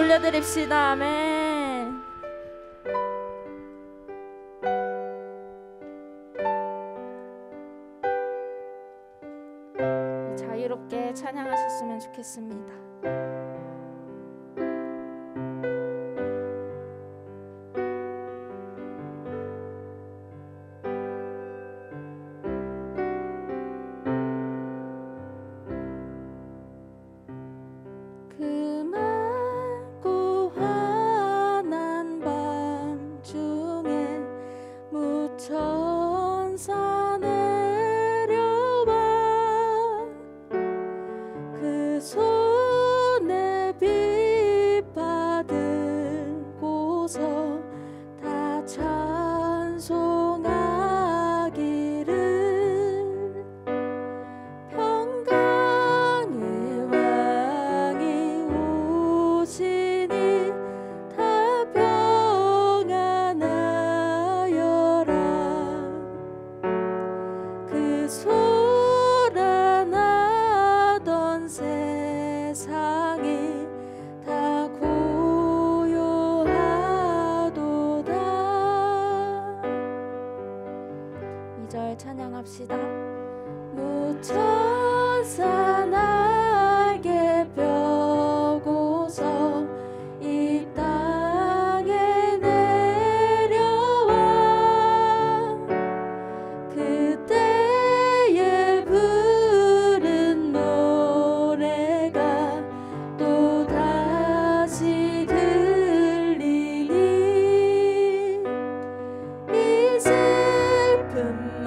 올려드립시다. 아멘. 자유롭게 찬양하셨으면 좋겠습니다. 찬양합시다. 무천사 날개 펴고서 이 땅에 내려와 그때에 부른 노래가 또다시 들리니 이 슬픔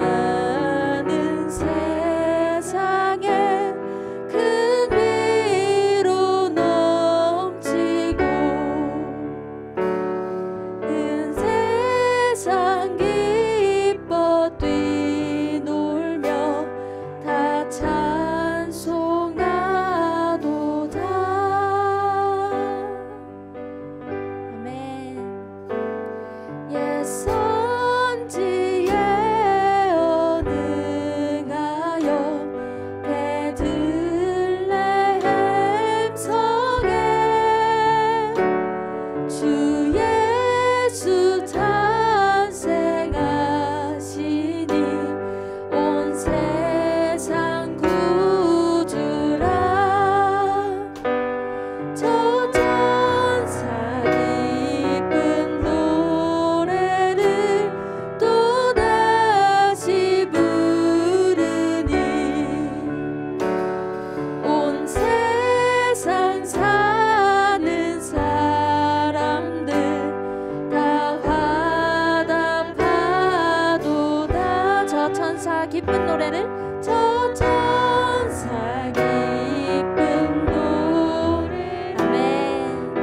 기쁜 노래를 저 천사 기쁜 노래 아멘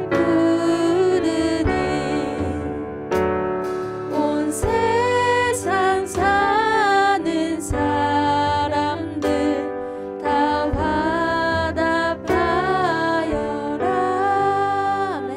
부르니 온 세상 사는 사람들 다 화답하여라 아멘.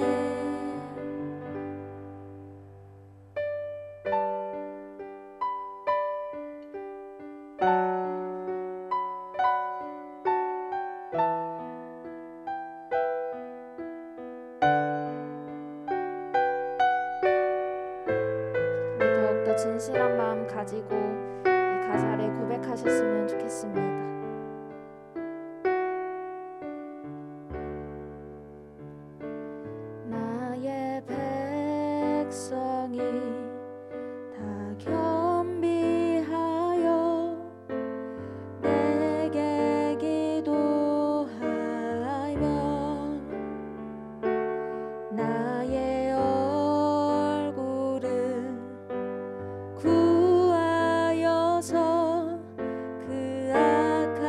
더욱더 진실한 마음 가지고 이 가사를 고백하셨으면 좋겠습니다. 나의 백성이 다 겸비하여 내게 기도하며 나의 얼굴을 구하여서 그 악한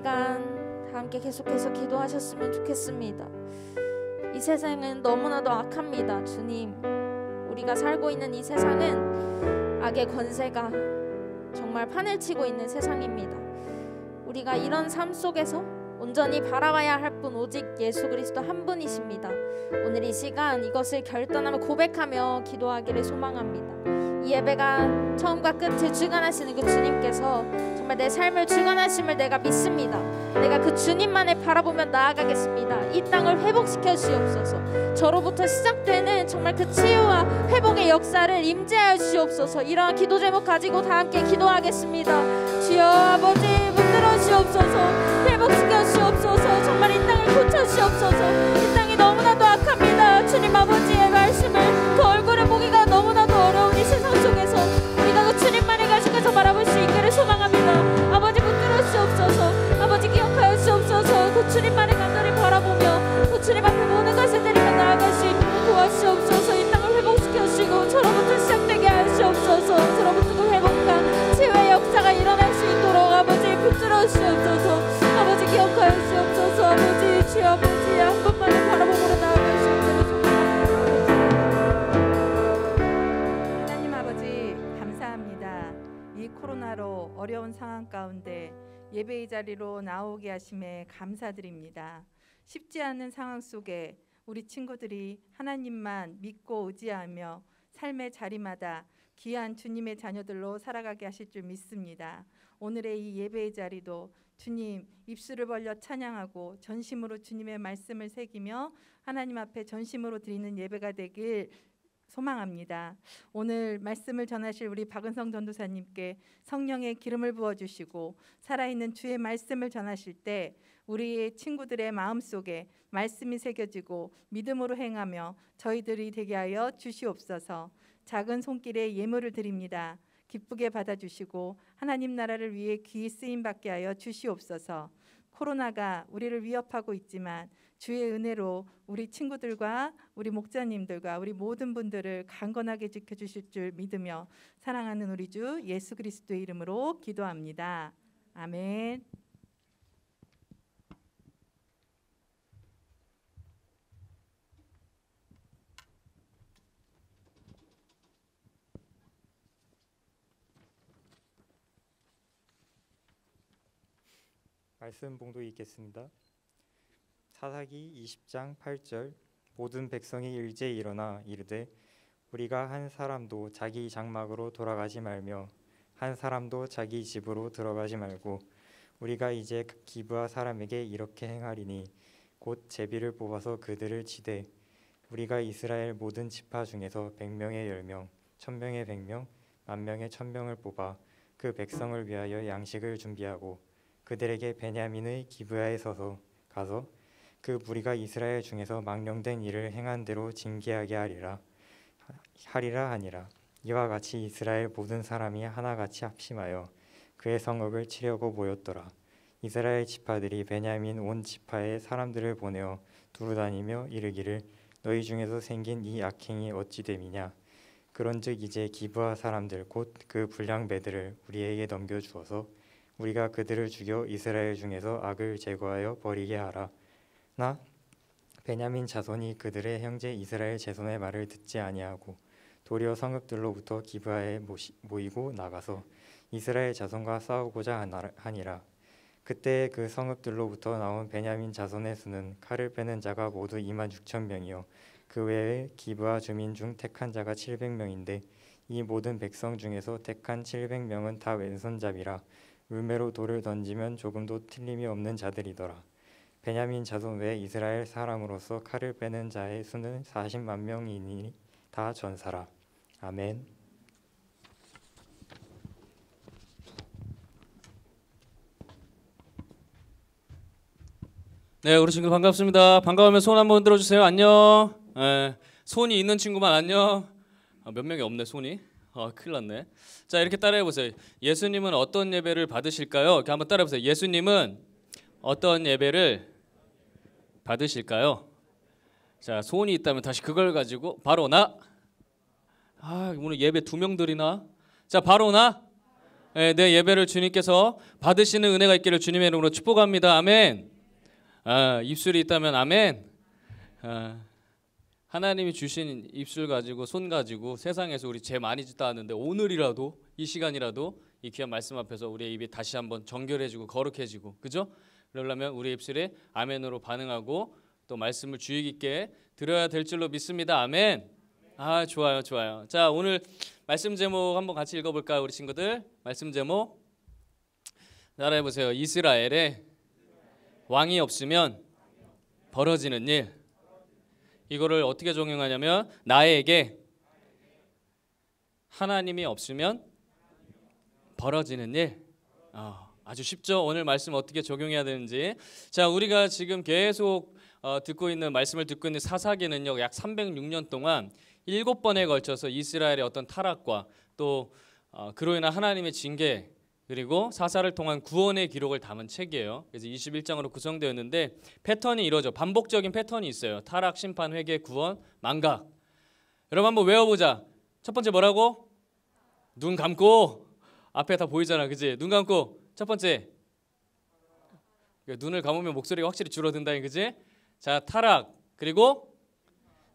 시간 다 함께 계속해서 기도하셨으면 좋겠습니다. 이 세상은 너무나도 악합니다. 주님, 우리가 살고 있는 이 세상은 악의 권세가 정말 판을 치고 있는 세상입니다. 우리가 이런 삶 속에서 온전히 바라봐야 할 분 오직 예수 그리스도 한 분이십니다. 오늘 이 시간 이것을 결단하며 고백하며 기도하기를 소망합니다. 이 예배가 처음과 끝을 주관하시는 그 주님께서 정말 내 삶을 주관하심을 내가 믿습니다. 내가 그 주님만을 바라보며 나아가겠습니다. 이 땅을 회복시켜 주옵소서. 저로부터 시작되는 정말 그 치유와 회복의 역사를 임재하여 주옵소서. 이러한 기도 제목 가지고 다 함께 기도하겠습니다. 주여 아버지 붙들어 주옵소서. 회복시켜 주옵소서. 정말 이 땅을 고쳐 주옵소서. 이 땅이 너무나도 악합니다. 주님 아버지의 말씀을 그 얼굴을 보기가 너무나도 어려운 이 세상 속에서 우리가 그 주님만을 가지고서 바라볼 수 있기를 소망합니다. 아버지 붙들어 주옵소서. 아버지 기억하여 주옵소서. 그 주님만을 간절히 바라보며 그 주님 앞에 모든 것을 드리며 나아갈 수 있도록 도와주옵소서. 이 땅을 회복시켜 주시고 저로부터 시작되게 하시옵소서. 저로부터 그 회복과 치유의 역사가 일어날 수 있도록 아버지 붙들어 주옵소서. 아버지 기억하여 주옵소서. 아버지 주여 아버지 한 분만을 바라보므로 나아갈 수 있도록 하나님 아버지 감사합니다. 이 코로나로 어려운 상황 가운데 예배의 자리로 나오게 하심에 감사드립니다. 쉽지 않은 상황 속에 우리 친구들이 하나님만 믿고 의지하며 삶의 자리마다 귀한 주님의 자녀들로 살아가게 하실 줄 믿습니다. 오늘의 이 예배의 자리도 주님 입술을 벌려 찬양하고 전심으로 주님의 말씀을 새기며 하나님 앞에 전심으로 드리는 예배가 되길 소망합니다. 오늘 말씀을 전하실 우리 박은성 전도사님께 성령의 기름을 부어주시고 살아있는 주의 말씀을 전하실 때 우리의 친구들의 마음속에 말씀이 새겨지고 믿음으로 행하며 저희들이 되게 하여 주시옵소서. 작은 손길에 예물을 드립니다. 기쁘게 받아주시고 하나님 나라를 위해 귀히 쓰임받게 하여 주시옵소서. 코로나가 우리를 위협하고 있지만 주의 은혜로 우리 친구들과 우리 목자님들과 우리 모든 분들을 강건하게 지켜주실 줄 믿으며 사랑하는 우리 주 예수 그리스도의 이름으로 기도합니다. 아멘. 말씀 봉독 읽겠습니다. 사사기 20장 8절 모든 백성이 일제히 일어나 이르되 우리가 한 사람도 자기 장막으로 돌아가지 말며 한 사람도 자기 집으로 들어가지 말고 우리가 이제 기브아 사람에게 이렇게 행하리니 곧 제비를 뽑아서 그들을 치되 우리가 이스라엘 모든 지파 중에서 100명의 10명, 1000명의 100명, 10,000명의 1000명을 뽑아 그 백성을 위하여 양식을 준비하고 그들에게 베냐민의 기브아에 서서 가서 그 무리가 이스라엘 중에서 망령된 일을 행한 대로 징계하게 하리라 하니라. 이와 같이 이스라엘 모든 사람이 하나같이 합심하여 그의 성읍을 치려고 모였더라. 이스라엘 지파들이 베냐민 온 지파의 사람들을 보내어 두루다니며 이르기를 너희 중에서 생긴 이 악행이 어찌 됨이냐. 그런즉 이제 기브아 사람들 곧 그 불량배들을 우리에게 넘겨주어서 우리가 그들을 죽여 이스라엘 중에서 악을 제거하여 버리게 하라. 나 베냐민 자손이 그들의 형제 이스라엘 자손의 말을 듣지 아니하고 도리어 성읍들로부터 기브아에 모이고 나가서 이스라엘 자손과 싸우고자 하니라. 그때 그 성읍들로부터 나온 베냐민 자손의 수는 칼을 빼는 자가 모두 26,000명이요 그 외에 기브아 주민 중 택한 자가 700명인데 이 모든 백성 중에서 택한 700명은 다 왼손잡이라 울매로 돌을 던지면 조금도 틀림이 없는 자들이더라. 베냐민 자손 외 이스라엘 사람으로서 칼을 빼는 자의 수는 40만 명이니 다 전사라. 아멘. 네, 우리 친구 반갑습니다. 반가우면 손 한번 들어주세요. 안녕. 손이 있는 친구만 안녕. 몇 명이 없네 손이. 큰일 났네. 자, 이렇게 따라해 보세요. 예수님은 어떤 예배를 받으실까요? 이렇게 한번 따라해 보세요. 예수님은 어떤 예배를 받으실까요? 자, 손이 있다면 다시 그걸 가지고 바로 나. 오늘 예배 2명 드리나? 자, 바로 나. 내 예배를 주님께서 받으시는 은혜가 있기를 주님의 이름으로 축복합니다. 아멘. 입술이 있다면 아멘. 하나님이 주신 입술 가지고 손 가지고 세상에서 우리 죄 많이 짓다 하는데 오늘이라도 이 시간이라도 이 귀한 말씀 앞에서 우리의 입이 다시 한번 정결해지고 거룩해지고, 그죠? 그러려면 우리 입술에 아멘으로 반응하고 또 말씀을 주의 깊게 들어야 될 줄로 믿습니다. 아멘. 좋아요. 자, 오늘 말씀 제목 한번 같이 읽어볼까요, 우리 친구들? 말씀 제목 따라해 보세요. 이스라엘에 왕이 없으면 벌어지는 일. 이거를 어떻게 적용하냐면 나에게 하나님이 없으면 벌어지는 일. 아주 쉽죠? 오늘 말씀 어떻게 적용해야 되는지. 자, 우리가 지금 계속 말씀을 듣고 있는 사사기는요, 약 306년 동안 7번에 걸쳐서 이스라엘의 어떤 타락과 또 그로 인한 하나님의 징계, 그리고 사사를 통한 구원의 기록을 담은 책이에요. 그래서 21장으로 구성되어 있는데 패턴이 이러죠. 반복적인 패턴이 있어요. 타락, 심판, 회개, 구원, 망각. 여러분 한번 외워보자. 첫 번째 뭐라고? 눈 감고. 앞에 다 보이잖아, 그지? 눈 감고. 첫 번째, 눈을 감으면 목소리가 확실히 줄어든다, 그지? 자, 타락. 그리고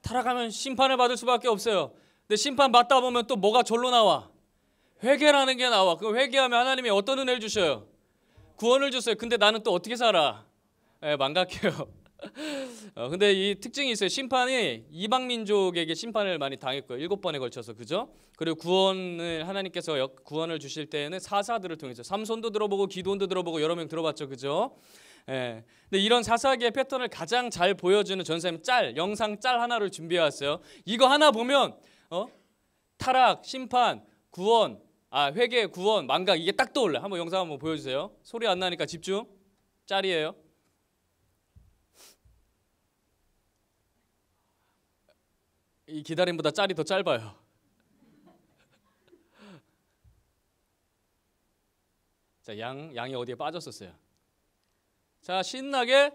타락하면 심판을 받을 수밖에 없어요. 근데 심판 받다 보면 또 뭐가 절로 나와? 회개라는 게 나와. 그럼 회개하면 하나님이 어떤 은혜를 주셔요? 구원을 줬어요. 근데 나는 또 어떻게 살아? 망각해요. 근데 이 특징이 있어요. 심판이 이방 민족에게 심판을 많이 당했고요. 7번에 걸쳐서, 그죠? 그리고 구원을 하나님께서 구원을 주실 때에는 사사들을 통해서 삼손도 들어보고 기도원도 들어보고 여러 명 들어봤죠, 그죠? 근데 이런 사사기의 패턴을 가장 잘 보여주는 전쌤 영상 짤 하나를 준비해왔어요. 이거 하나 보면 타락, 심판, 구원, 회개, 구원, 망각, 이게 딱 떠올라. 한번 영상 한번 보여주세요. 소리 안 나니까 집중. 짤이에요. 이 기다림보다 짤이 더 짧아요. 자, 양이 어디에 빠졌었어요. 자, 신나게.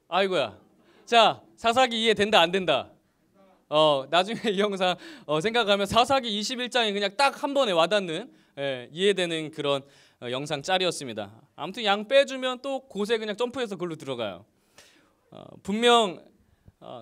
아이고야. 자, 사사기 이해된다 안 된다? 나중에 이 영상 생각하면 사사기 21장이 그냥 딱 한 번에 와닿는, 이해되는 그런 영상 짤이었습니다. 아무튼 양 빼주면 또 곳에 그냥 점프해서 그걸로 들어가요. 분명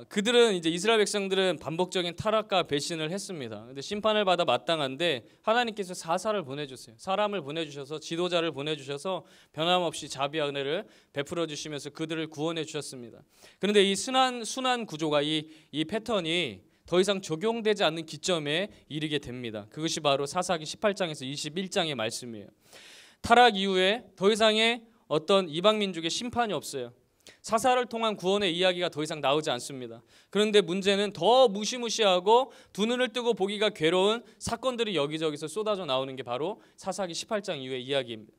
그들은 이제 이스라엘 백성들은 반복적인 타락과 배신을 했습니다. 근데 심판을 받아 마땅한데 하나님께서 사사를 보내주세요. 사람을 보내주셔서 지도자를 보내주셔서 변함없이 자비와 은혜를 베풀어 주시면서 그들을 구원해 주셨습니다. 그런데 이 순환 구조가 이 패턴이 더 이상 적용되지 않는 기점에 이르게 됩니다. 그것이 바로 사사기 18장에서 21장의 말씀이에요. 타락 이후에 더 이상의 어떤 이방 민족의 심판이 없어요. 사사를 통한 구원의 이야기가 더 이상 나오지 않습니다. 그런데 문제는 더 무시무시하고 두 눈을 뜨고 보기가 괴로운 사건들이 여기저기서 쏟아져 나오는 게 바로 사사기 18장 이후의 이야기입니다.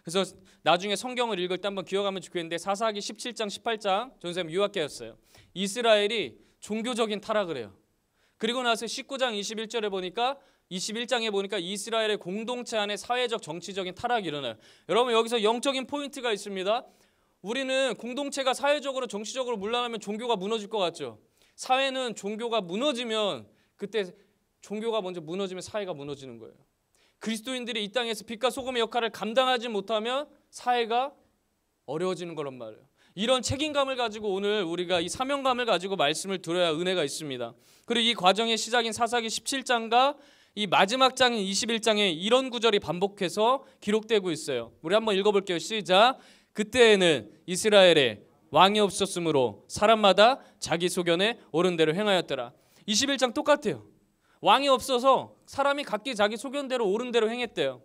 그래서 나중에 성경을 읽을 때 한번 기억하면 좋겠는데 사사기 17장 18장 전선생님 유학계였어요. 이스라엘이 종교적인 타락을 해요. 그리고 나서 19장 21절에 보니까 21장에 보니까 이스라엘의 공동체 안에 사회적 정치적인 타락이 일어나요. 여러분 여기서 영적인 포인트가 있습니다. 우리는 공동체가 사회적으로 정치적으로 문란하면 종교가 무너질 것 같죠. 사회는 종교가 무너지면 그때 종교가 먼저 무너지면 사회가 무너지는 거예요. 그리스도인들이 이 땅에서 빛과 소금의 역할을 감당하지 못하면 사회가 어려워지는 거란 말이에요. 이런 책임감을 가지고 오늘 우리가 이 사명감을 가지고 말씀을 들어야 은혜가 있습니다. 그리고 이 과정의 시작인 사사기 17장과 이 마지막 장인 21장에 이런 구절이 반복해서 기록되고 있어요. 우리 한번 읽어볼게요. 시작. 그때에는 이스라엘에 왕이 없었으므로 사람마다 자기 소견에 옳은 대로 행하였더라. 21장 똑같아요. 왕이 없어서 사람이 각기 자기 소견대로 옳은 대로 행했대요.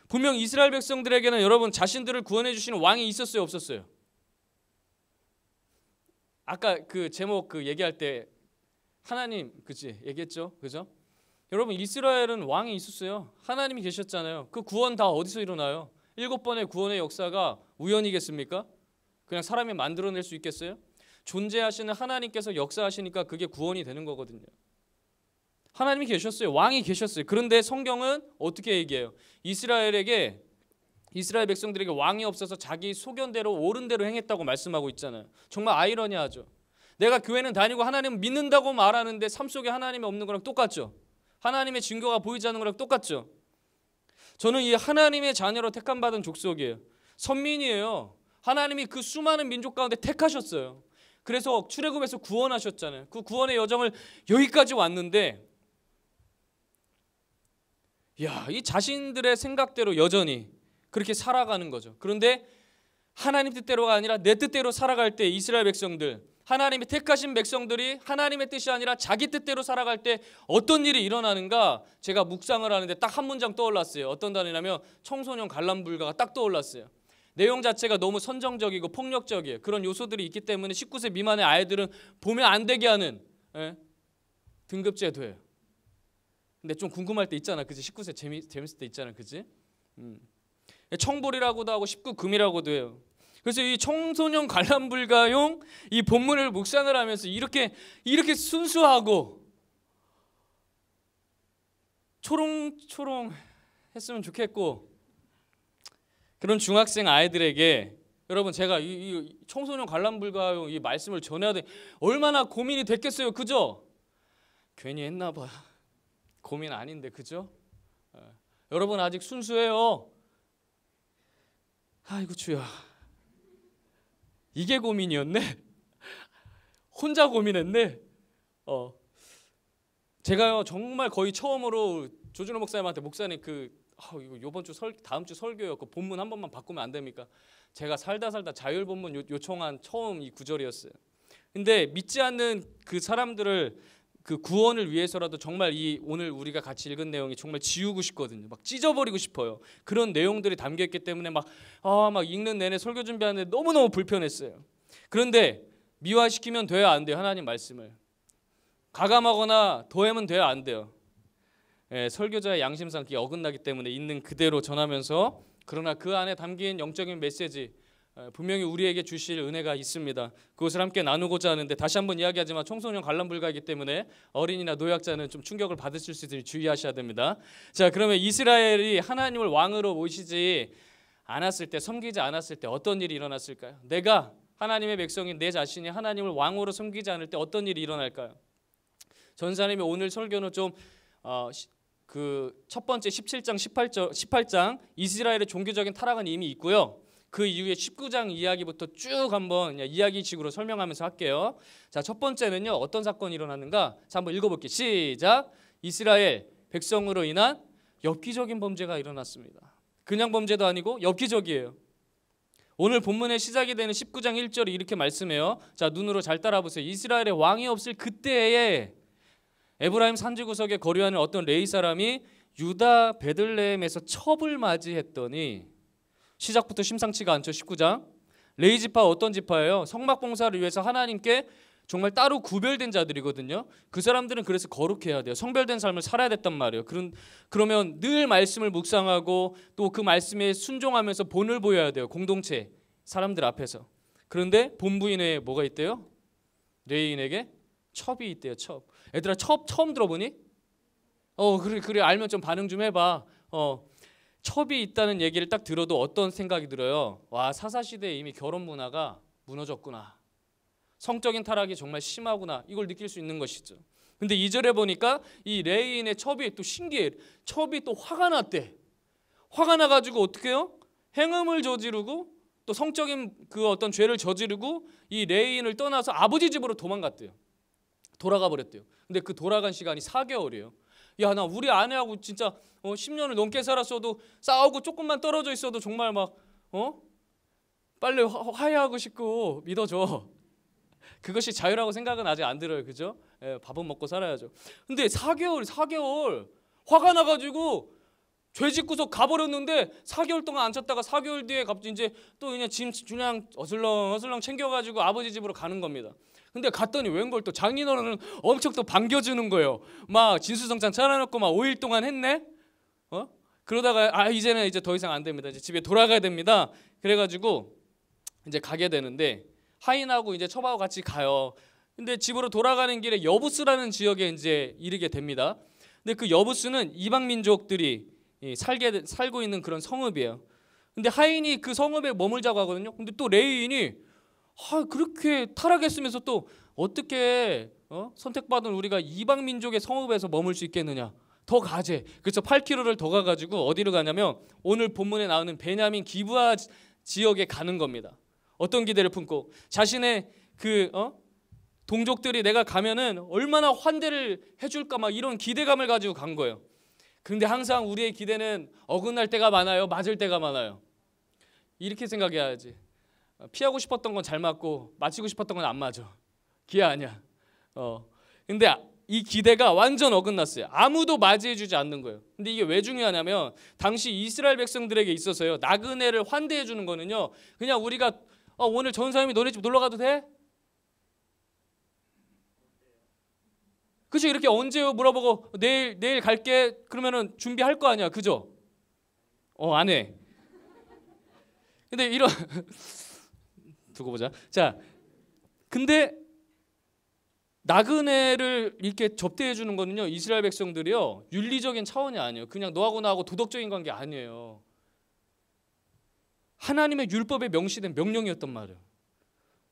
분명 이스라엘 백성들에게는 여러분 자신들을 구원해 주시는 왕이 있었어요, 없었어요? 아까 그 제목 그 얘기할 때 하나님 그치 얘기했죠, 그죠? 여러분 이스라엘은 왕이 있었어요. 하나님이 계셨잖아요. 그 구원 다 어디서 일어나요? 7번의 구원의 역사가 우연이겠습니까? 그냥 사람이 만들어낼 수 있겠어요? 존재하시는 하나님께서 역사하시니까 그게 구원이 되는 거거든요. 하나님이 계셨어요. 왕이 계셨어요. 그런데 성경은 어떻게 얘기해요? 이스라엘 백성들에게 왕이 없어서 자기 소견대로 옳은 대로 행했다고 말씀하고 있잖아요. 정말 아이러니하죠. 내가 교회는 다니고 하나님을 믿는다고 말하는데 삶 속에 하나님이 없는 거랑 똑같죠. 하나님의 증거가 보이지 않는 거랑 똑같죠. 저는 이 하나님의 자녀로 택함받은 족속이에요. 선민이에요. 하나님이 그 수많은 민족 가운데 택하셨어요. 그래서 출애굽에서 구원하셨잖아요. 그 구원의 여정을 여기까지 왔는데 이 자신들의 생각대로 여전히 그렇게 살아가는 거죠. 그런데 하나님 뜻대로가 아니라 내 뜻대로 살아갈 때 이스라엘 백성들, 하나님이 택하신 백성들이 하나님의 뜻이 아니라 자기 뜻대로 살아갈 때 어떤 일이 일어나는가 제가 묵상을 하는데 딱 한 문장 떠올랐어요. 어떤 단어냐면 청소년 관람불가가 딱 떠올랐어요. 내용 자체가 너무 선정적이고 폭력적이에요. 그런 요소들이 있기 때문에 19세 미만의 아이들은 보면 안 되게 하는 등급제도예요. 근데 좀 궁금할 때 있잖아, 그지? 19세 재밌을 때 있잖아, 그지? 청볼이라고도 하고 19금이라고도 해요. 그래서 이 청소년 관람불가용 이 본문을 묵상을 하면서 이렇게 순수하고 초롱초롱 했으면 좋겠고, 그런 중학생 아이들에게 여러분 제가 이 청소년 관람불가용 이 말씀을 전해야 돼 얼마나 고민이 됐겠어요, 그죠? 괜히 했나 봐. 고민 아닌데, 그죠? 여러분 아직 순수해요. 아이고 주야, 이게 고민이었네. 혼자 고민했네. 제가요 정말 거의 처음으로 조준호 목사님한테 목사님 이거 이번 주 다음 주 설교였고 본문 한 번만 바꾸면 안 됩니까? 제가 살다 자율 본문 요청한 처음 이 구절이었어요. 근데 믿지 않는 그 사람들을 그 구원을 위해서라도 정말 이 오늘 우리가 같이 읽은 내용이 정말 지우고 싶거든요. 막 찢어버리고 싶어요. 그런 내용들이 담겨 있기 때문에 막 읽는 내내 설교 준비하는데 너무너무 불편했어요. 그런데 미화시키면 돼야 안 돼요. 하나님 말씀을 가감하거나 도해면 돼야 안 돼요. 설교자의 양심상 그게 어긋나기 때문에 있는 그대로 전하면서, 그러나 그 안에 담긴 영적인 메시지 분명히 우리에게 주실 은혜가 있습니다. 그것을 함께 나누고자 하는데, 다시 한번 이야기하지만 청소년 관람불가이기 때문에 어린이나 노약자는 좀 충격을 받으실 수 있으니 주의하셔야 됩니다. 자, 그러면 이스라엘이 하나님을 왕으로 모시지 않았을 때, 섬기지 않았을 때 어떤 일이 일어났을까요? 내가 하나님의 백성인 내 자신이 하나님을 왕으로 섬기지 않을 때 어떤 일이 일어날까요? 전사님이 오늘 설교는 좀 그 첫 번째 17장 18장 이스라엘의 종교적인 타락은 이미 있고요. 그 이후에 19장 이야기부터 쭉 한번 이야기식으로 설명하면서 할게요. 자, 첫 번째는요, 어떤 사건이 일어났는가? 자, 한번 읽어볼게요. 시작. 이스라엘 백성으로 인한 엽기적인 범죄가 일어났습니다. 그냥 범죄도 아니고 엽기적이에요. 오늘 본문의 시작이 되는 19장 1절이 이렇게 말씀해요. 자, 눈으로 잘 따라보세요. 이스라엘의 왕이 없을 그때에 에브라임 산지구석에 거류하는 어떤 레위 사람이 유다 베들레헴에서 첩을 맞이했더니, 시작부터 심상치가 않죠. 19장. 레위 지파 어떤 지파예요? 성막 봉사를 위해서 하나님께 정말 따로 구별된 자들이거든요. 그 사람들은 그래서 거룩해야 돼요. 성별된 삶을 살아야 됐단 말이에요. 그러면 늘 말씀을 묵상하고 또 그 말씀에 순종하면서 본을 보여야 돼요. 공동체 사람들 앞에서. 그런데 본부인에 뭐가 있대요? 레위인에게 첩이 있대요. 첩. 얘들아, 첩 처음 들어보니? 그래 알면 좀 반응 좀 해봐. 첩이 있다는 얘기를 딱 들어도 어떤 생각이 들어요? 와, 사사시대에 이미 결혼 문화가 무너졌구나. 성적인 타락이 정말 심하구나. 이걸 느낄 수 있는 것이죠. 근데 2절에 보니까 이 레위인의 첩이 또 신기해. 첩이 또 화가 났대. 화가 나가지고 어떻게 해요? 행음을 저지르고 또 성적인 그 어떤 죄를 저지르고 이 레위인을 떠나서 아버지 집으로 도망갔대요. 돌아가 버렸대요. 근데 그 돌아간 시간이 4개월이에요. 야, 나 우리 아내하고 진짜 10년을 넘게 살았어도 싸우고 조금만 떨어져 있어도 정말 막 빨리 화해하고 싶고 믿어줘. 그것이 자유라고 생각은 아직 안 들어요. 그죠? 밥은 먹고 살아야죠. 근데 4개월 화가 나가지고 죄 짓고서 가버렸는데 4개월 동안 앉았다가 4개월 뒤에 갑자기 이제 또 그냥 짐 그냥 어슬렁 챙겨가지고 아버지 집으로 가는 겁니다. 근데 갔더니 웬걸 또 장인어른은 엄청 또 반겨주는 거예요. 막 진수성찬 차려놓고 막 5일 동안 했네. 그러다가 이제는 이제 더 이상 안 됩니다. 이제 집에 돌아가야 됩니다. 그래가지고 이제 가게 되는데 하인하고 이제 첩하고 같이 가요. 근데 집으로 돌아가는 길에 여부스라는 지역에 이제 이르게 됩니다. 근데 그 여부스는 이방 민족들이 살고 있는 그런 성읍이에요. 근데 하인이 그 성읍에 머물자고 하거든요. 근데 또 레위인이 그렇게 타락했으면서 또 어떻게 선택받은 우리가 이방 민족의 성읍에서 머물 수 있겠느냐. 더 가재. 그래서 8km를 더 가가지고 어디로 가냐면 오늘 본문에 나오는 베냐민 기브아 지역에 가는 겁니다. 어떤 기대를 품고 자신의 동족들이 내가 가면은 얼마나 환대를 해줄까 막 이런 기대감을 가지고 간 거예요. 그런데 항상 우리의 기대는 어긋날 때가 많아요. 맞을 때가 많아요. 이렇게 생각해야지. 피하고 싶었던 건 잘 맞고 맞히고 싶었던 건 안 맞아. 기회 아니야. 근데 이 기대가 완전 어긋났어요. 아무도 맞이해주지 않는 거예요. 근데 이게 왜 중요하냐면 당시 이스라엘 백성들에게 있어서요, 나그네를 환대해주는 거는요, 그냥 우리가 오늘 전사님이 너네 집 놀러 가도 돼? 그죠? 이렇게 언제요? 물어보고 내일 갈게. 그러면은 준비할 거 아니야, 그죠? 안 해. 근데 이런 두고 보자. 자, 근데 나그네를 이렇게 접대해 주는 거는요, 이스라엘 백성들이요, 윤리적인 차원이 아니에요. 그냥 너하고 나하고 도덕적인 관계 아니에요. 하나님의 율법에 명시된 명령이었단 말이에요.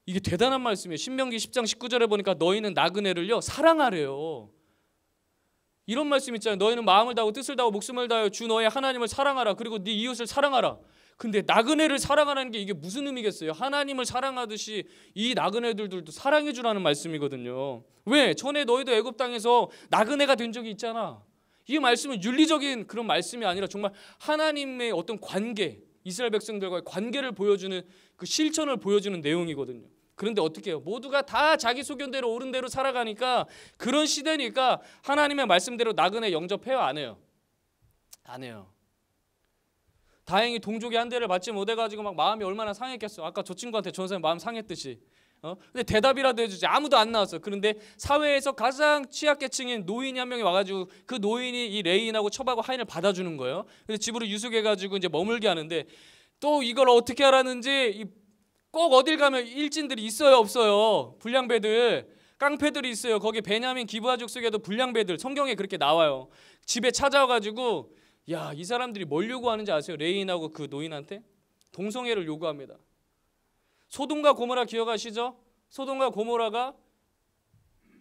이게 대단한 말씀이에요. 신명기 10장 19절에 보니까 너희는 나그네를요 사랑하래요. 이런 말씀 있잖아요. 너희는 마음을 다하고 뜻을 다하고 목숨을 다하여 주 너의 하나님을 사랑하라. 그리고 네 이웃을 사랑하라. 근데 나그네를 사랑하라는 게 이게 무슨 의미겠어요? 하나님을 사랑하듯이 이 나그네들도 사랑해 주라는 말씀이거든요. 왜? 전에 너희도 애굽 땅에서 나그네가 된 적이 있잖아. 이 말씀은 윤리적인 그런 말씀이 아니라 정말 하나님의 어떤 관계, 이스라엘 백성들과의 관계를 보여주는 그 실천을 보여주는 내용이거든요. 그런데 어떻게 해요? 모두가 다 자기 소견대로 옳은 대로 살아가니까, 그런 시대니까 하나님의 말씀대로 나그네 영접해요? 안 해요? 안 해요. 다행히 동족이 한 대를 맞지 못해가지고 막 마음이 얼마나 상했겠어. 아까 저 친구한테 전사님 마음 상했듯이. 근데 대답이라도 해주지. 아무도 안 나왔어. 그런데 사회에서 가장 취약계층인 노인이 한 명이 와가지고 그 노인이 이 레인하고 첩하고 하인을 받아주는 거예요. 그래서 집으로 유숙해가지고 이제 머물게 하는데, 또 이걸 어떻게 하라는지, 꼭 어딜 가면 일진들이 있어요, 없어요? 불량배들, 깡패들이 있어요. 거기 베냐민 기브아족 속에도 불량배들, 성경에 그렇게 나와요. 집에 찾아와가지고, 야, 이 사람들이 뭘 요구하는지 아세요? 레인하고 그 노인한테 동성애를 요구합니다. 소돔과 고모라 기억하시죠? 소돔과 고모라가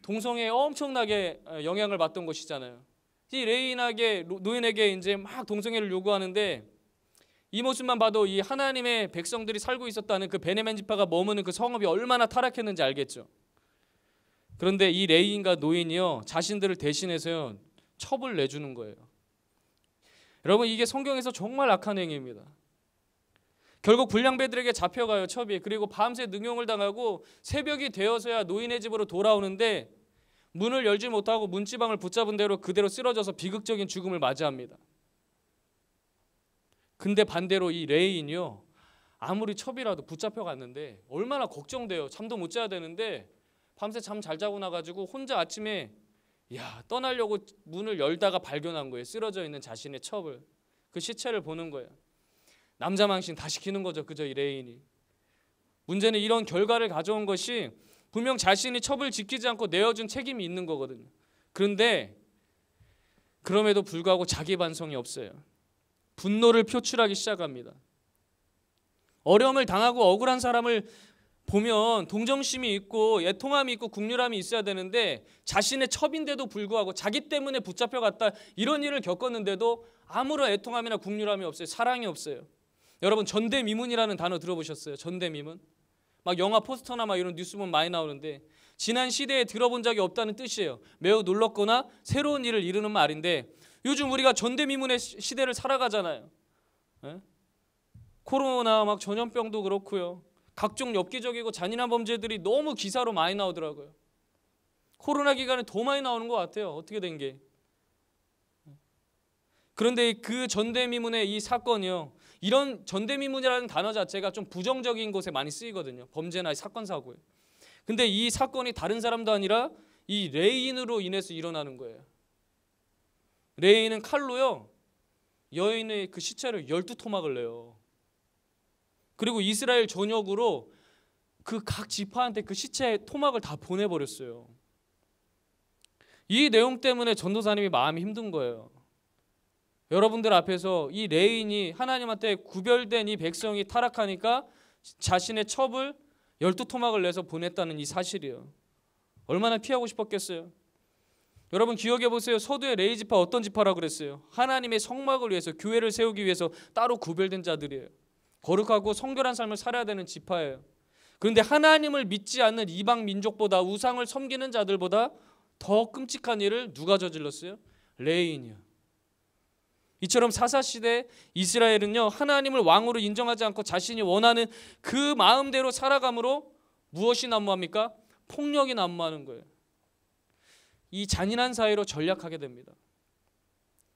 동성애에 엄청나게 영향을 받던 곳이잖아요. 이 레인에게, 노인에게 이제 막 동성애를 요구하는데, 이 모습만 봐도 이 하나님의 백성들이 살고 있었다는 그 베냐민 지파가 머무는 그 성읍이 얼마나 타락했는지 알겠죠. 그런데 이 레인과 노인이요, 자신들을 대신해서요 첩을 내주는 거예요. 여러분, 이게 성경에서 정말 악한 행위입니다. 결국 불량배들에게 잡혀가요, 첩이. 그리고 밤새 능욕을 당하고 새벽이 되어서야 노인의 집으로 돌아오는데, 문을 열지 못하고 문지방을 붙잡은 대로 그대로 쓰러져서 비극적인 죽음을 맞이합니다. 근데 반대로 이 레인이요, 아무리 첩이라도 붙잡혀 갔는데 얼마나 걱정돼요. 잠도 못 자야 되는데 밤새 잠 잘 자고 나가지고 혼자 아침에 떠나려고 문을 열다가 발견한 거예요. 쓰러져 있는 자신의 첩을. 그 시체를 보는 거예요. 남자 망신 다 시키는 거죠, 그저 이 레인이. 문제는 이런 결과를 가져온 것이 분명 자신이 첩을 지키지 않고 내어준 책임이 있는 거거든요. 그런데 그럼에도 불구하고 자기 반성이 없어요. 분노를 표출하기 시작합니다. 어려움을 당하고 억울한 사람을 보면 동정심이 있고 애통함이 있고 국률함이 있어야 되는데, 자신의 첩인데도 불구하고 자기 때문에 붙잡혀갔다 이런 일을 겪었는데도 아무런 애통함이나 국률함이 없어요. 사랑이 없어요. 여러분, 전대미문이라는 단어 들어보셨어요? 전대미문? 막 영화 포스터나 막 이런 뉴스 보면 많이 나오는데, 지난 시대에 들어본 적이 없다는 뜻이에요. 매우 놀랍거나 새로운 일을 이루는 말인데, 요즘 우리가 전대미문의 시대를 살아가잖아요. 코로나 막 전염병도 그렇고요. 각종 엽기적이고 잔인한 범죄들이 너무 기사로 많이 나오더라고요. 코로나 기간에 더 많이 나오는 것 같아요. 어떻게 된 게. 그런데 그 전대미문의 이 사건이요, 이런 전대미문이라는 단어 자체가 좀 부정적인 곳에 많이 쓰이거든요. 범죄나 사건 사고에. 근데 이 사건이 다른 사람도 아니라 이 레인으로 인해서 일어나는 거예요. 레인은 칼로요, 여인의 그 시체를 12토막을 내요. 그리고 이스라엘 전역으로 그 각 지파한테 그 시체의 토막을 다 보내버렸어요. 이 내용 때문에 전도사님이 마음이 힘든 거예요. 여러분들 앞에서 이 레인이 하나님한테 구별된 이 백성이 타락하니까 자신의 첩을 12토막을 내서 보냈다는 이 사실이에요. 얼마나 피하고 싶었겠어요. 여러분 기억해 보세요. 서두에 레위 지파 어떤 지파라고 그랬어요? 하나님의 성막을 위해서, 교회를 세우기 위해서 따로 구별된 자들이에요. 거룩하고 성결한 삶을 살아야 되는 지파예요. 그런데 하나님을 믿지 않는 이방 민족보다, 우상을 섬기는 자들보다 더 끔찍한 일을 누가 저질렀어요? 레위인이요. 이처럼 사사시대 이스라엘은요, 하나님을 왕으로 인정하지 않고 자신이 원하는 그 마음대로 살아감으로 무엇이 난무합니까? 폭력이 난무하는 거예요. 이 잔인한 사회로 전락하게 됩니다.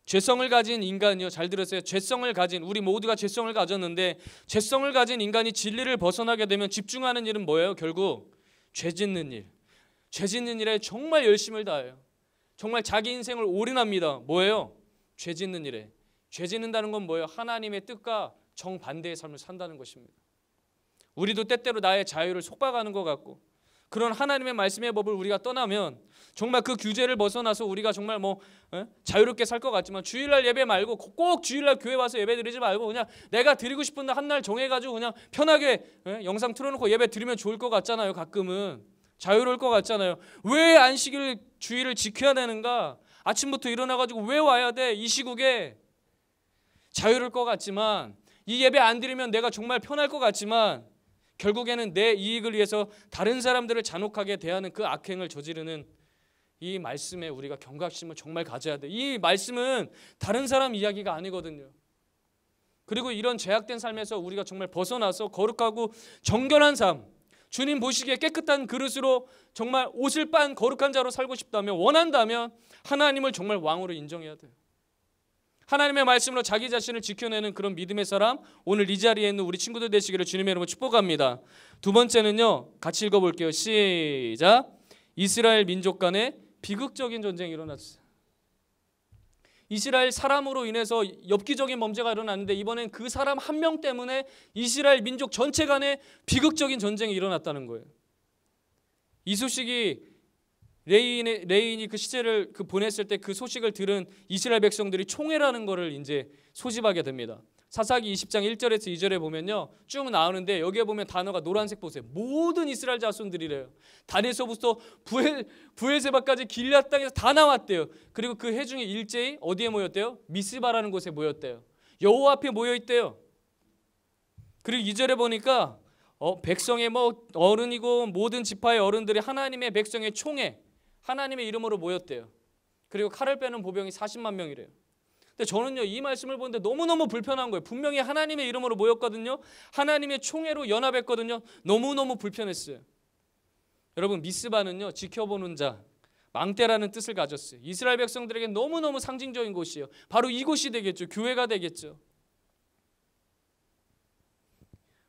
죄성을 가진 인간이요, 잘 들으세요. 죄성을 가진, 우리 모두가 죄성을 가졌는데 죄성을 가진 인간이 진리를 벗어나게 되면 집중하는 일은 뭐예요? 결국 죄 짓는 일. 죄 짓는 일에 정말 열심을 다해요. 정말 자기 인생을 올인합니다. 뭐예요? 죄 짓는 일에. 죄 짓는다는 건 뭐예요? 하나님의 뜻과 정반대의 삶을 산다는 것입니다. 우리도 때때로 나의 자유를 속박하는 것 같고, 그런 하나님의 말씀의 법을 우리가 떠나면 정말 그 규제를 벗어나서 우리가 정말 자유롭게 살 것 같지만, 주일날 예배 말고 꼭 주일날 교회 와서 예배 드리지 말고 그냥 내가 드리고 싶은 날 한 날 정해가지고 그냥 편하게 영상 틀어놓고 예배 드리면 좋을 것 같잖아요. 가끔은 자유로울 것 같잖아요. 왜 안식일 주일을 지켜야 되는가? 아침부터 일어나가지고 왜 와야 돼? 이 시국에 자유로울 것 같지만, 이 예배 안 드리면 내가 정말 편할 것 같지만, 결국에는 내 이익을 위해서 다른 사람들을 잔혹하게 대하는 그 악행을 저지르는 이 말씀에 우리가 경각심을 정말 가져야 돼. 이 말씀은 다른 사람 이야기가 아니거든요. 그리고 이런 제약된 삶에서 우리가 정말 벗어나서 거룩하고 정결한 삶, 주님 보시기에 깨끗한 그릇으로 정말 옷을 빤 거룩한 자로 살고 싶다면, 원한다면 하나님을 정말 왕으로 인정해야 돼요. 하나님의 말씀으로 자기 자신을 지켜내는 그런 믿음의 사람, 오늘 이 자리에 있는 우리 친구들 되시기를 주님의 이름으로 축복합니다. 두 번째는요, 같이 읽어볼게요. 시작. 이스라엘 민족 간에 비극적인 전쟁이 일어났어요. 이스라엘 사람으로 인해서 엽기적인 범죄가 일어났는데, 이번엔 그 사람 한 명 때문에 이스라엘 민족 전체 간에 비극적인 전쟁이 일어났다는 거예요. 이 소식이 레인이 그 시제를 보냈을 때 그 소식을 들은 이스라엘 백성들이 총회라는 것을 이제 소집하게 됩니다. 사사기 20장 1절에서 2절에 보면요, 쭉 나오는데 여기에 보면 단어가 노란색 보세요. 모든 이스라엘 자손들이래요. 단에서부터 부엘세바까지 길앗 땅에서 다 나왔대요. 그리고 그 회중이 일제히 어디에 모였대요? 미스바라는 곳에 모였대요. 여호와 앞에 모여 있대요. 그리고 2절에 보니까 백성의 어른이고 모든 지파의 어른들이 하나님의 백성의 총회, 하나님의 이름으로 모였대요. 그리고 칼을 빼는 보병이 40만 명이래요. 근데 저는요, 이 말씀을 보는데 너무너무 불편한 거예요. 분명히 하나님의 이름으로 모였거든요. 하나님의 총회로 연합했거든요. 너무너무 불편했어요. 여러분, 미스바는요, 지켜보는 자, 망대라는 뜻을 가졌어요. 이스라엘 백성들에게 너무너무 상징적인 곳이에요. 바로 이곳이 되겠죠. 교회가 되겠죠.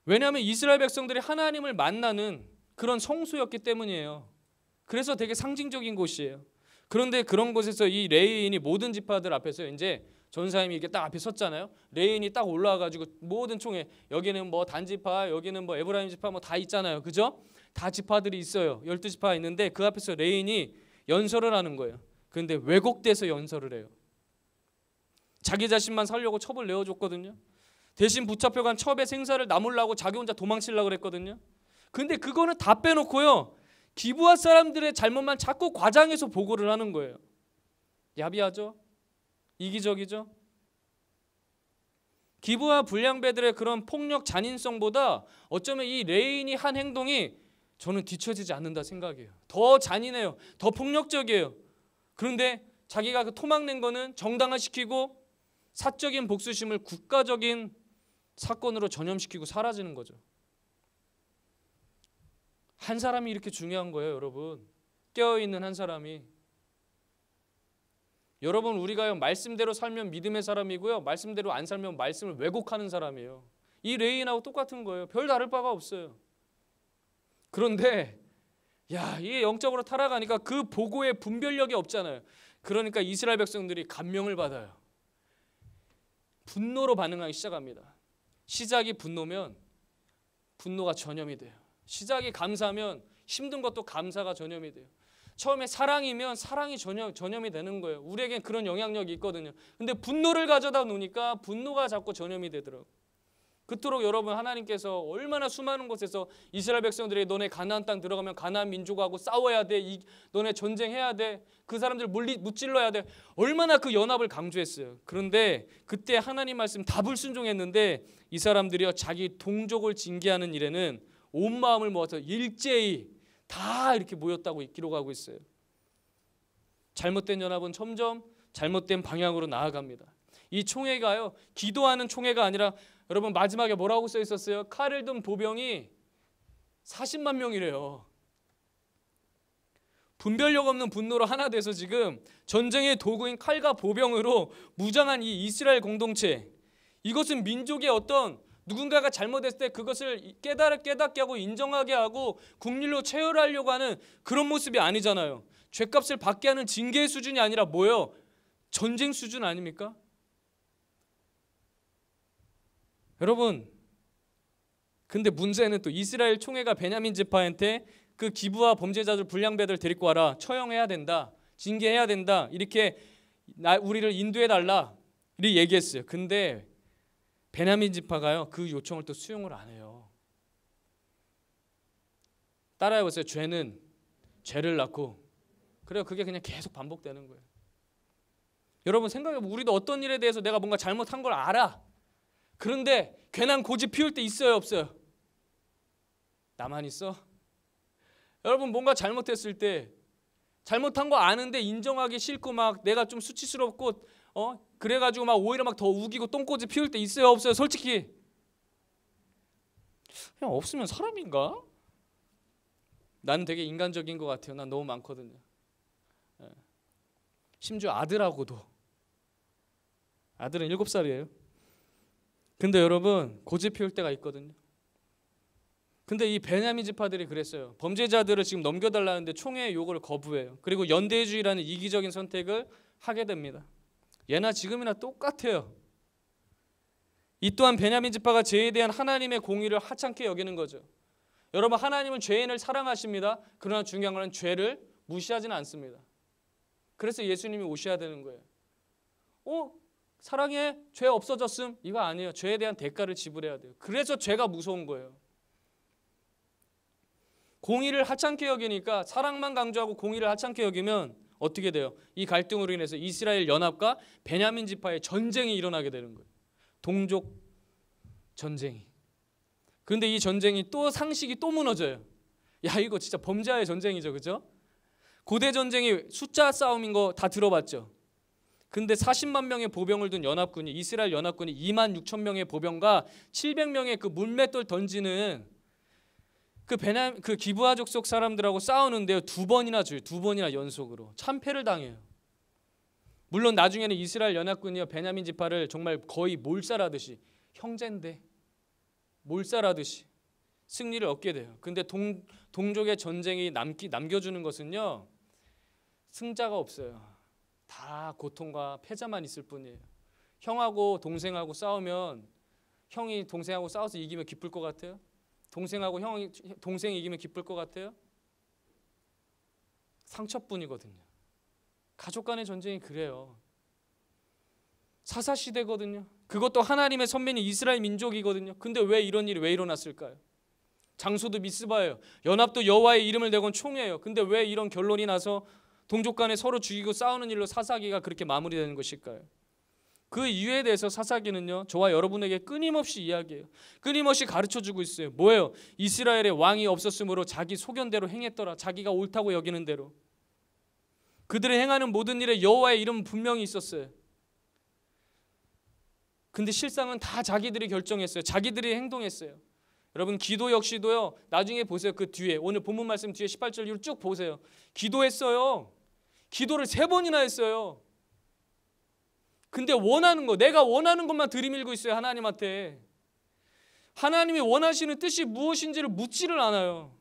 왜냐하면 이스라엘 백성들이 하나님을 만나는 그런 성소였기 때문이에요. 그래서 되게 상징적인 곳이에요. 그런데 그런 곳에서 이 레위인이 모든 지파들 앞에서 이제 전사님이 이렇게 딱 앞에 섰잖아요. 레위인이 딱 올라와가지고 모든 총회, 여기는 단지파, 여기는 에브라임 지파 다 있잖아요. 그죠? 다 지파들이 있어요. 12지파 있는데 그 앞에서 레위인이 연설을 하는 거예요. 그런데 왜곡돼서 연설을 해요. 자기 자신만 살려고 첩을 내어줬거든요. 대신 붙잡혀간 첩의 생사를 나무려고 자기 혼자 도망치려고 그랬거든요. 근데 그거는 다 빼놓고요, 기브아 사람들의 잘못만 자꾸 과장해서 보고를 하는 거예요. 야비하죠? 이기적이죠? 기브아 불량배들의 그런 폭력 잔인성보다 어쩌면 이 레인이 한 행동이 저는 뒤처지지 않는다 생각해요. 더 잔인해요. 더 폭력적이에요. 그런데 자기가 그 토막낸 거는 정당화시키고 사적인 복수심을 국가적인 사건으로 전염시키고 사라지는 거죠. 한 사람이 이렇게 중요한 거예요, 여러분. 깨어있는 한 사람이. 여러분, 우리가요, 말씀대로 살면 믿음의 사람이고요, 말씀대로 안 살면 말씀을 왜곡하는 사람이에요. 이 레인하고 똑같은 거예요. 별 다를 바가 없어요. 그런데 이게 영적으로 타락하니까 그 보고에 분별력이 없잖아요. 그러니까 이스라엘 백성들이 감명을 받아요. 분노로 반응하기 시작합니다. 시작이 분노면 분노가 전염이 돼요. 시작이 감사하면 힘든 것도 감사가 전염이 돼요. 처음에 사랑이면 사랑이 전염이 되는 거예요. 우리에겐 그런 영향력이 있거든요. 근데 분노를 가져다 놓으니까 분노가 자꾸 전염이 되더라고요. 그토록 여러분 하나님께서 얼마나 수많은 곳에서 이스라엘 백성들이 너네 가나안 땅 들어가면 가나안 민족하고 싸워야 돼. 너네 전쟁해야 돼. 그 사람들 무찔러야 돼. 얼마나 그 연합을 강조했어요. 그런데 그때 하나님 말씀 다 불순종했는데 이 사람들이요 자기 동족을 징계하는 일에는 온 마음을 모아서 일제히 다 이렇게 모였다고 기록하고 있어요. 잘못된 연합은 점점 잘못된 방향으로 나아갑니다. 이 총회가요 기도하는 총회가 아니라 여러분 마지막에 뭐라고 써 있었어요? 칼을 든 보병이 40만 명이래요. 분별력 없는 분노로 하나 돼서 지금 전쟁의 도구인 칼과 보병으로 무장한 이 이스라엘 공동체, 이것은 민족의 어떤 누군가가 잘못했을 때 그것을 깨닫게 하고 인정하게 하고 국률로 체열하려고 하는 그런 모습이 아니잖아요. 죄값을 받게 하는 징계의 수준이 아니라 뭐예요? 전쟁 수준 아닙니까? 여러분, 근데 문제는 또 이스라엘 총회가 베냐민 지파한테 그 기부와 범죄자들 불량배들 데리고 와라, 처형해야 된다, 징계해야 된다, 이렇게 우리를 인도해 달라 이렇게 얘기했어요. 근데 베냐민 지파가요 그 요청을 또 수용을 안 해요. 따라해보세요. 죄는 죄를 낳고, 그래요. 그게 그냥 계속 반복되는 거예요. 여러분 생각해보면 우리도 어떤 일에 대해서 내가 뭔가 잘못한 걸 알아. 그런데 괜한 고집 피울 때 있어요, 없어요? 나만 있어? 여러분 뭔가 잘못했을 때 잘못한 거 아는데 인정하기 싫고 막 내가 좀 수치스럽고 그래가지고 막 오히려 막 더 우기고 똥꼬집 피울 때 있어요, 없어요? 솔직히 그냥 없으면 사람인가? 나는 되게 인간적인 것 같아요. 난 너무 많거든요. 심지어 아들하고도. 아들은 7살이에요. 근데 여러분 고집 피울 때가 있거든요. 근데 이 베냐민 지파들이 그랬어요. 범죄자들을 지금 넘겨달라는데 총회의 요구를 거부해요. 그리고 연대주의라는 이기적인 선택을 하게 됩니다. 예나 지금이나 똑같아요. 이 또한 베냐민 지파가 죄에 대한 하나님의 공의를 하찮게 여기는 거죠. 여러분 하나님은 죄인을 사랑하십니다. 그러나 중요한 건 죄를 무시하지는 않습니다. 그래서 예수님이 오셔야 되는 거예요. 사랑해, 죄 없어졌음? 이거 아니에요. 죄에 대한 대가를 지불해야 돼요. 그래서 죄가 무서운 거예요. 공의를 하찮게 여기니까, 사랑만 강조하고 공의를 하찮게 여기면 어떻게 돼요? 이 갈등으로 인해서 이스라엘 연합과 베냐민 지파의 전쟁이 일어나게 되는 거예요. 동족 전쟁이. 그런데 이 전쟁이 또 상식이 또 무너져요. 야, 이거 진짜 범죄와의 전쟁이죠, 그죠? 고대 전쟁이 숫자 싸움인 거 다 들어봤죠? 근데 40만 명의 보병을 둔 연합군이, 이스라엘 연합군이 2만 6천 명의 보병과 700명의 그 물맷돌 던지는 그 기브아 족속 사람들하고 싸우는데요. 2번이나 줘요. 2번이나 연속으로 참패를 당해요. 물론 나중에는 이스라엘 연합군이요 베냐민 지파를 정말 거의 몰살하듯이, 형제인데 몰살하듯이 승리를 얻게 돼요. 근데 동족의 전쟁이 남겨주는 것은요 승자가 없어요. 다 고통과 패자만 있을 뿐이에요. 형하고 동생하고 싸우면 형이 동생하고 싸워서 이기면 기쁠 것 같아요? 동생이 이기면 기쁠 것 같아요? 상처뿐이거든요. 가족 간의 전쟁이 그래요. 사사시대거든요. 그것도 하나님의 선민이 이스라엘 민족이거든요. 근데 왜 이런 일이 왜 일어났을까요? 장소도 미스바예요. 연합도 여호와의 이름을 대건 총회예요. 근데 왜 이런 결론이 나서 동족 간에 서로 죽이고 싸우는 일로 사사기가 그렇게 마무리되는 것일까요? 그 이유에 대해서 사사기는요 저와 여러분에게 끊임없이 이야기해요. 끊임없이 가르쳐주고 있어요. 뭐예요? 이스라엘의 왕이 없었으므로 자기 소견대로 행했더라. 자기가 옳다고 여기는 대로. 그들이 행하는 모든 일에 여호와의 이름은 분명히 있었어요. 근데 실상은 다 자기들이 결정했어요. 자기들이 행동했어요. 여러분 기도 역시도요 나중에 보세요. 그 뒤에 오늘 본문 말씀 뒤에 18절 이후로 쭉 보세요. 기도했어요. 기도를 3번이나 했어요. 근데 원하는 거, 내가 원하는 것만 들이밀고 있어요. 하나님한테. 하나님이 원하시는 뜻이 무엇인지를 묻지를 않아요.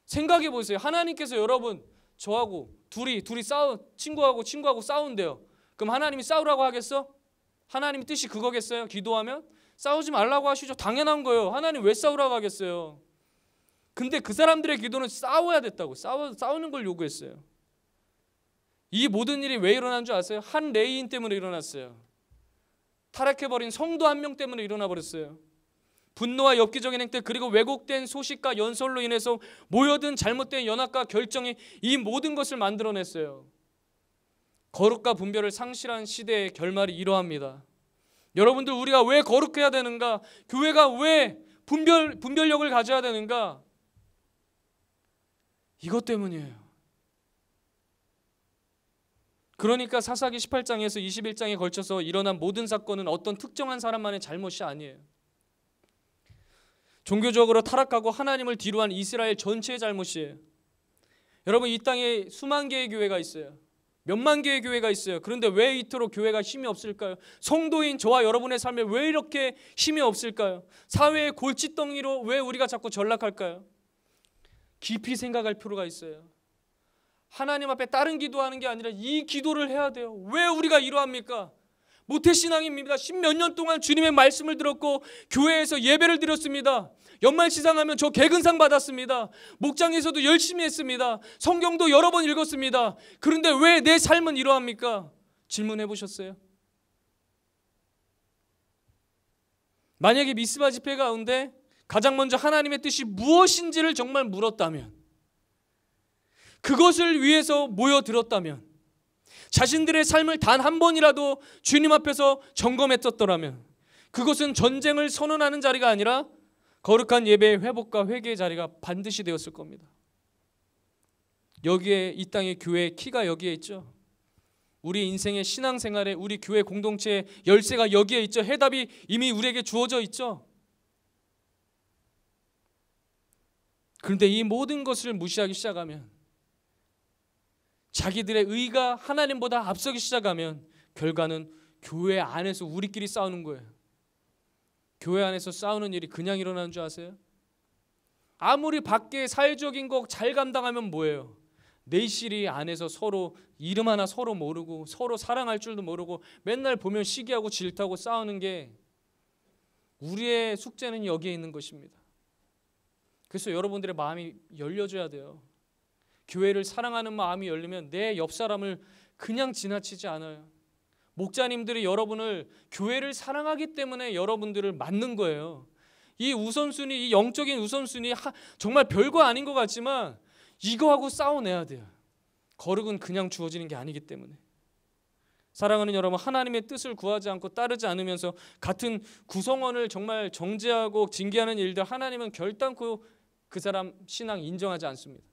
생각해 보세요. 하나님께서 여러분 저하고 둘이 친구하고 싸운대요. 그럼 하나님이 싸우라고 하겠어? 하나님의 뜻이 그거겠어요? 기도하면? 싸우지 말라고 하시죠. 당연한 거예요. 하나님 왜 싸우라고 하겠어요? 근데 그 사람들의 기도는 싸워야 됐다고. 싸우는 걸 요구했어요. 이 모든 일이 왜 일어난 줄 아세요? 한 레위인 때문에 일어났어요. 타락해버린 성도 한 명 때문에 일어나 버렸어요. 분노와 엽기적인 행태 그리고 왜곡된 소식과 연설로 인해서 모여든 잘못된 연합과 결정이 이 모든 것을 만들어냈어요. 거룩과 분별을 상실한 시대의 결말이 이러합니다. 여러분들, 우리가 왜 거룩해야 되는가? 교회가 왜 분별력을 가져야 되는가? 이것 때문이에요. 그러니까 사사기 18장에서 21장에 걸쳐서 일어난 모든 사건은 어떤 특정한 사람만의 잘못이 아니에요. 종교적으로 타락하고 하나님을 뒤로한 이스라엘 전체의 잘못이에요. 여러분, 이 땅에 수만 개의 교회가 있어요. 몇만 개의 교회가 있어요. 그런데 왜 이토록 교회가 힘이 없을까요? 성도인 저와 여러분의 삶에 왜 이렇게 힘이 없을까요? 사회의 골칫덩이로 왜 우리가 자꾸 전락할까요? 깊이 생각할 필요가 있어요. 하나님 앞에 다른 기도하는 게 아니라 이 기도를 해야 돼요. 왜 우리가 이러합니까? 모태신앙입니다. 10몇 년 동안 주님의 말씀을 들었고 교회에서 예배를 드렸습니다. 연말시상하면 저 개근상 받았습니다. 목장에서도 열심히 했습니다. 성경도 여러 번 읽었습니다. 그런데 왜 내 삶은 이러합니까? 질문해 보셨어요? 만약에 미스바 집회 가운데 가장 먼저 하나님의 뜻이 무엇인지를 정말 물었다면, 그것을 위해서 모여들었다면, 자신들의 삶을 단 한 번이라도 주님 앞에서 점검했었더라면, 그것은 전쟁을 선언하는 자리가 아니라 거룩한 예배의 회복과 회개의 자리가 반드시 되었을 겁니다. 여기에 이 땅의 교회의 키가 여기에 있죠. 우리 인생의 신앙생활에 우리 교회 공동체의 열쇠가 여기에 있죠. 해답이 이미 우리에게 주어져 있죠. 그런데 이 모든 것을 무시하기 시작하면, 자기들의 의가 하나님보다 앞서기 시작하면 결과는 교회 안에서 우리끼리 싸우는 거예요. 교회 안에서 싸우는 일이 그냥 일어나는 줄 아세요? 아무리 밖에 사회적인 거 잘 감당하면 뭐예요? 내실이 안에서 서로 이름 하나 서로 모르고 서로 사랑할 줄도 모르고 맨날 보면 시기하고 질투하고 싸우는 게, 우리의 숙제는 여기에 있는 것입니다. 그래서 여러분들의 마음이 열려줘야 돼요. 교회를 사랑하는 마음이 열리면 내 옆 사람을 그냥 지나치지 않아요. 목자님들이 여러분을, 교회를 사랑하기 때문에 여러분들을 맞는 거예요. 이 우선순위, 이 영적인 우선순위 정말 별거 아닌 것 같지만 이거하고 싸워내야 돼요. 거룩은 그냥 주어지는 게 아니기 때문에. 사랑하는 여러분, 하나님의 뜻을 구하지 않고 따르지 않으면서 같은 구성원을 정말 정죄하고 징계하는 일들, 하나님은 결단코 그 사람 신앙 인정하지 않습니다.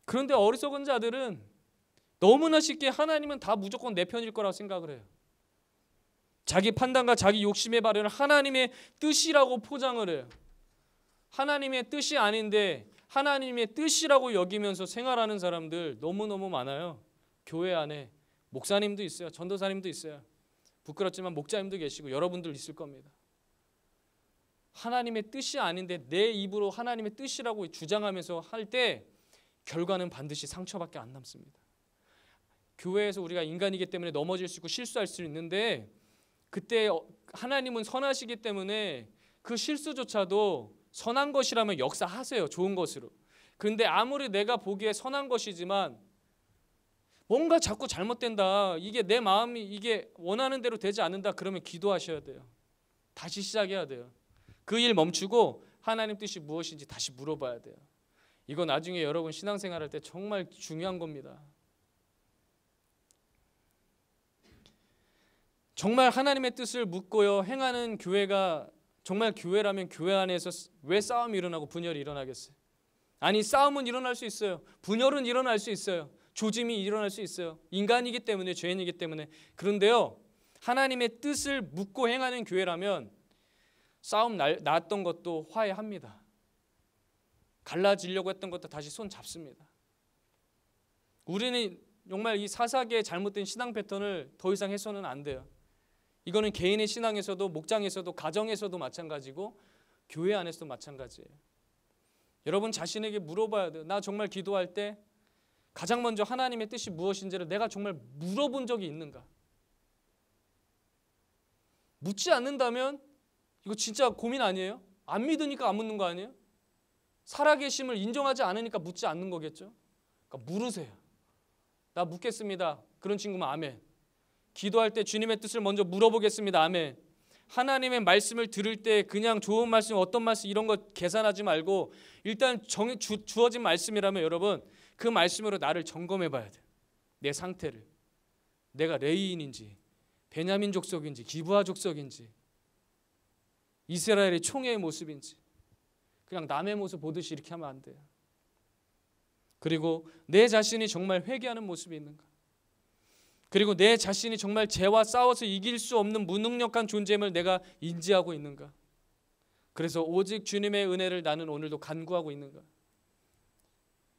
그런데 어리석은 자들은 너무나 쉽게 하나님은 다 무조건 내 편일 거라고 생각을 해요. 자기 판단과 자기 욕심의 발현을 하나님의 뜻이라고 포장을 해요. 하나님의 뜻이 아닌데 하나님의 뜻이라고 여기면서 생활하는 사람들 너무너무 많아요. 교회 안에 목사님도 있어요. 전도사님도 있어요. 부끄럽지만 목자님도 계시고 여러분들 있을 겁니다. 하나님의 뜻이 아닌데 내 입으로 하나님의 뜻이라고 주장하면서 할 때 결과는 반드시 상처밖에 안 남습니다. 교회에서 우리가 인간이기 때문에 넘어질 수 있고 실수할 수 있는데, 그때 하나님은 선하시기 때문에 그 실수조차도 선한 것이라면 역사하세요. 좋은 것으로. 그런데 아무리 내가 보기에 선한 것이지만 뭔가 자꾸 잘못된다, 이게 내 마음이 이게 원하는 대로 되지 않는다, 그러면 기도하셔야 돼요. 다시 시작해야 돼요. 그 일 멈추고 하나님 뜻이 무엇인지 다시 물어봐야 돼요. 이거 나중에 여러분 신앙생활 할 때 정말 중요한 겁니다. 정말 하나님의 뜻을 묻고요 행하는 교회가 정말 교회라면 교회 안에서 왜 싸움이 일어나고 분열이 일어나겠어요? 아니, 싸움은 일어날 수 있어요. 분열은 일어날 수 있어요. 조짐이 일어날 수 있어요. 인간이기 때문에, 죄인이기 때문에. 그런데요, 하나님의 뜻을 묻고 행하는 교회라면 싸움 났던 것도 화해합니다. 갈라지려고 했던 것도 다시 손 잡습니다. 우리는 정말 이 사사기의 잘못된 신앙 패턴을 더 이상 해서는 안 돼요. 이거는 개인의 신앙에서도, 목장에서도, 가정에서도 마찬가지고 교회 안에서도 마찬가지예요. 여러분 자신에게 물어봐야 돼요. 나 정말 기도할 때 가장 먼저 하나님의 뜻이 무엇인지를 내가 정말 물어본 적이 있는가? 묻지 않는다면 이거 진짜 고민 아니에요? 안 믿으니까 안 묻는 거 아니에요? 살아계심을 인정하지 않으니까 묻지 않는 거겠죠? 그러니까 물으세요. 나 묻겠습니다. 그런 친구면 아멘. 기도할 때 주님의 뜻을 먼저 물어보겠습니다. 아멘. 하나님의 말씀을 들을 때 그냥 좋은 말씀, 어떤 말씀 이런 거 계산하지 말고 일단 주어진 말씀이라면 여러분 그 말씀으로 나를 점검해 봐야 돼. 내 상태를. 내가 레위인인지 베냐민 족속인지 기브아 족속인지 이스라엘의 총회의 모습인지 그냥 남의 모습 보듯이 이렇게 하면 안 돼요. 그리고 내 자신이 정말 회개하는 모습이 있는가? 그리고 내 자신이 정말 죄와 싸워서 이길 수 없는 무능력한 존재임을 내가 인지하고 있는가? 그래서 오직 주님의 은혜를 나는 오늘도 간구하고 있는가?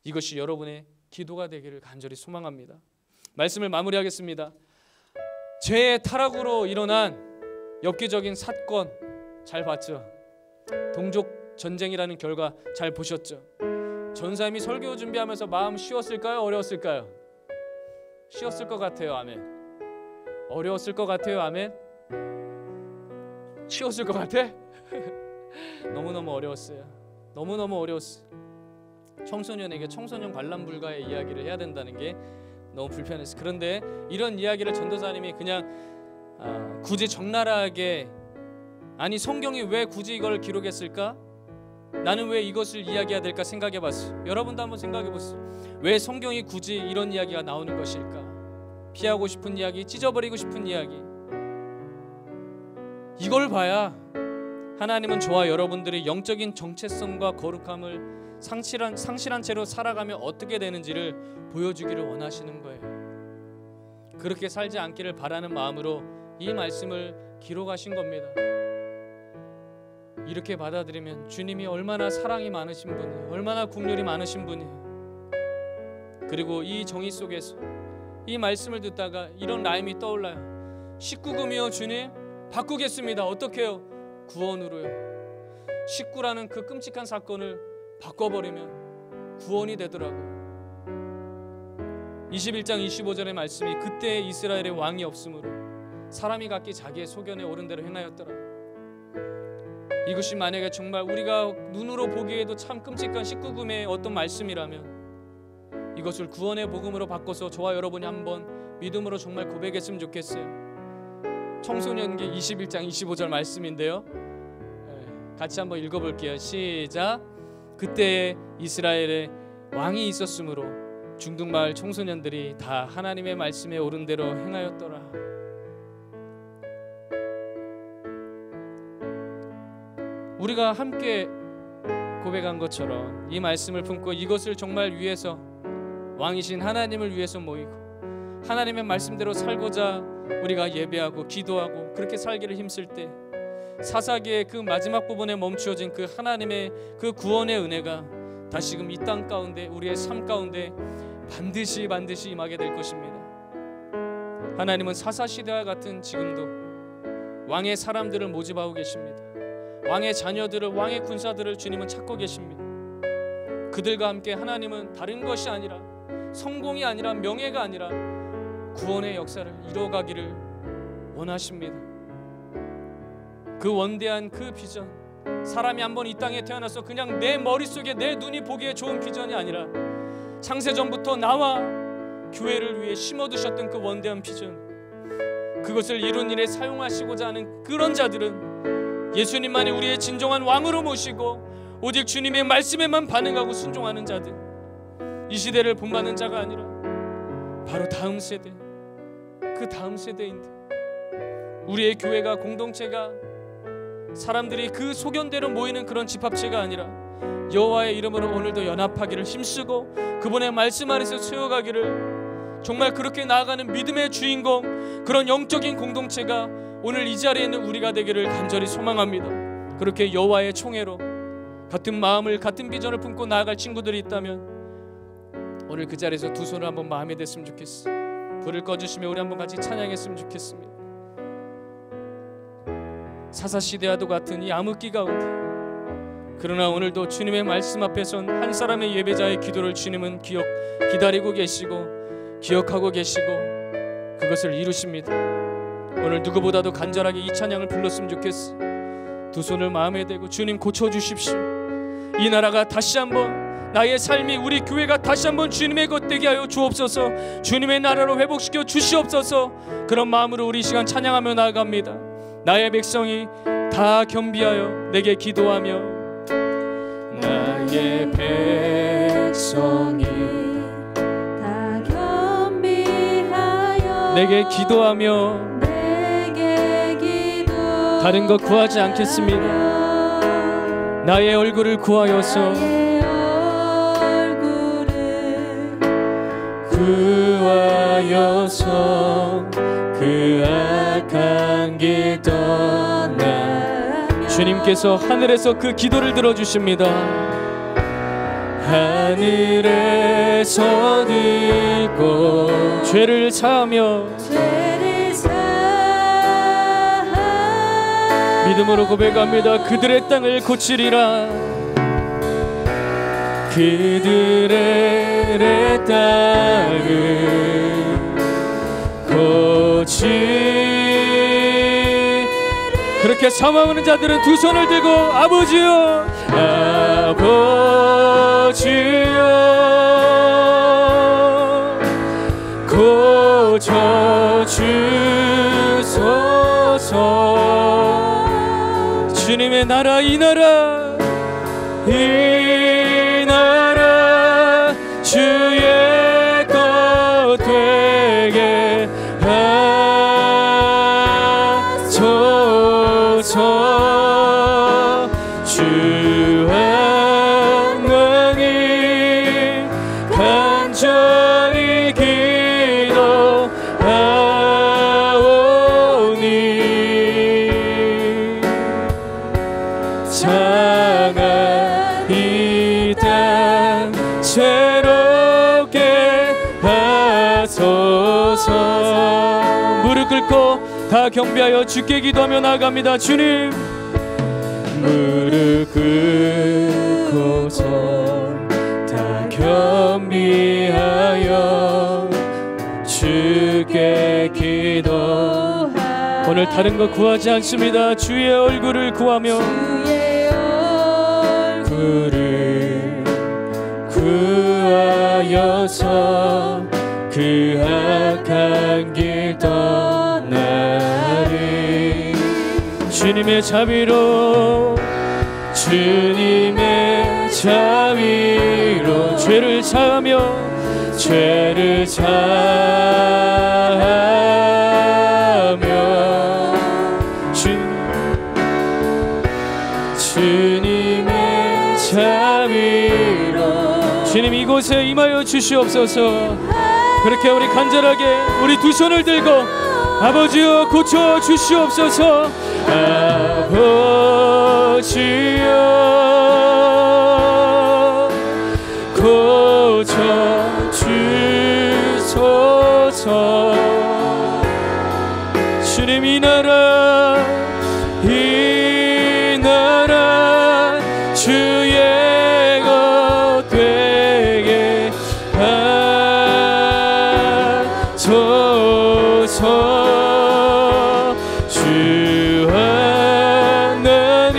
이것이 여러분의 기도가 되기를 간절히 소망합니다. 말씀을 마무리하겠습니다. 죄의 타락으로 일어난 엽기적인 사건 잘 봤죠? 동족 전쟁이라는 결과 잘 보셨죠? 전사님이 설교 준비하면서 마음 쉬웠을까요? 어려웠을까요? 쉬웠을 것 같아요. 아멘. 어려웠을 것 같아요. 아멘. 쉬웠을 것 같아? 너무너무 어려웠어요. 너무너무 어려웠어요. 청소년에게 청소년 관람 불가의 이야기를 해야 된다는 게 너무 불편했어요. 그런데 이런 이야기를 전도사님이 그냥 굳이 적나라하게 아니 성경이 왜 굳이 이걸 기록했을까? 나는 왜 이것을 이야기해야 될까 생각해 봤어요. 여러분도 한번 생각해 보세요. 왜 성경이 굳이 이런 이야기가 나오는 것일까? 피하고 싶은 이야기, 찢어버리고 싶은 이야기. 이걸 봐야 하나님은 저와 여러분들의 영적인 정체성과 거룩함을 상실한 채로 살아가며 어떻게 되는지를 보여주기를 원하시는 거예요. 그렇게 살지 않기를 바라는 마음으로 이 말씀을 기록하신 겁니다. 이렇게 받아들이면 주님이 얼마나 사랑이 많으신 분이에요. 얼마나 긍휼이 많으신 분이에요. 그리고 이 정의 속에서 이 말씀을 듣다가 이런 라임이 떠올라요. 19금이요 주님 바꾸겠습니다. 어떻게 해요? 구원으로요. 19라는 그 끔찍한 사건을 바꿔버리면 구원이 되더라고요. 21장 25절의 말씀이 그때 이스라엘의 왕이 없으므로 사람이 각기 자기의 소견에 옳은 대로 행하였더라. 이것이 만약에 정말 우리가 눈으로 보기에도 참 끔찍한 19금의 어떤 말씀이라면 이것을 구원의 복음으로 바꿔서 저와 여러분이 한번 믿음으로 정말 고백했으면 좋겠어요. 청소년기 21장 25절 말씀인데요. 같이 한번 읽어볼게요. 시작. 그때 이스라엘에 왕이 있었으므로 중등마을 청소년들이 다 하나님의 말씀에 옳은 대로 행하였더라. 우리가 함께 고백한 것처럼 이 말씀을 품고 이것을 정말 위해서 왕이신 하나님을 위해서 모이고 하나님의 말씀대로 살고자 우리가 예배하고 기도하고 그렇게 살기를 힘쓸 때 사사기의 그 마지막 부분에 멈추어진 그 하나님의 그 구원의 은혜가 다시금 이 땅 가운데 우리의 삶 가운데 반드시 임하게 될 것입니다. 하나님은 사사시대와 같은 지금도 왕의 사람들을 모집하고 계십니다. 왕의 자녀들을, 왕의 군사들을 주님은 찾고 계십니다. 그들과 함께 하나님은 다른 것이 아니라 성공이 아니라 명예가 아니라 구원의 역사를 이루어가기를 원하십니다. 그 원대한 그 비전, 사람이 한번 이 땅에 태어나서 그냥 내 머릿속에 내 눈이 보기에 좋은 비전이 아니라 창세전부터 나와 교회를 위해 심어두셨던 그 원대한 비전, 그것을 이룬 일에 사용하시고자 하는 그런 자들은 예수님만이 우리의 진정한 왕으로 모시고 오직 주님의 말씀에만 반응하고 순종하는 자들, 이 시대를 본받는 자가 아니라 바로 다음 세대, 그 다음 세대인데 우리의 교회가, 공동체가 사람들이 그 소견대로 모이는 그런 집합체가 아니라 여호와의 이름으로 오늘도 연합하기를 힘쓰고 그분의 말씀 안에서 세워가기를, 정말 그렇게 나아가는 믿음의 주인공, 그런 영적인 공동체가 오늘 이 자리에 있는 우리가 되기를 간절히 소망합니다. 그렇게 여호와의 총회로 같은 마음을, 같은 비전을 품고 나아갈 친구들이 있다면 오늘 그 자리에서 두 손을 한번 마음에 댔으면 좋겠어. 불을 꺼주시며 우리 한번 같이 찬양했으면 좋겠습니다. 사사시대와도 같은 이 암흑기 가운데, 그러나 오늘도 주님의 말씀 앞에선 한 사람의 예배자의 기도를 주님은 기다리고 계시고 기억하고 계시고 그것을 이루십니다. 오늘 누구보다도 간절하게 이 찬양을 불렀으면 좋겠어. 두 손을 마음에 대고 주님 고쳐주십시오. 이 나라가 다시 한번, 나의 삶이, 우리 교회가 다시 한번 주님의 것 되게 하여 주옵소서. 주님의 나라로 회복시켜 주시옵소서. 그런 마음으로 우리 이 시간 찬양하며 나아갑니다. 나의 백성이 다 겸비하여 내게 기도하며 나의 백성이 다 겸비하여 내게 기도하며 다른 것 구하지 않겠습니다. 나의 얼굴을 구하여서 그 악한 길 떠나 주님께서 하늘에서 그 기도를 들어주십니다. 하늘에서 듣고 죄를 사하며 믿음으로 고백합니다. 그들의 땅을 고치리라. 그들의 땅을 그렇게 사망하는 자들은 두 손을 들고 아버지여 아버지여 고쳐주소서. 주님의 나라 이 나라 주의 것 되게 하소서. 주 하나님 간절히 기도하오니 장한 이 땅 새롭게 하소서. 무릎 꿇고 다 경배하여 주께 기도하며 나아갑니다. 주님 무릎 꿇고서 다 겸비하여 주께 기도. 오늘 다른 거 구하지 않습니다. 주의 얼굴을 구하며 그를 구하여서 그 악한 길 떠나리. 주님의 자비로 주님의 자비로 죄를 사하며 주님의 자비로 주님 이곳에 임하여 주시옵소서. 그렇게 우리 간절하게 우리 두 손을 들고 아버지여 고쳐 주시옵소서. 아버지여 고쳐 주소서. 주님 이 나라 주의 것 되게 하소서. 주 하나님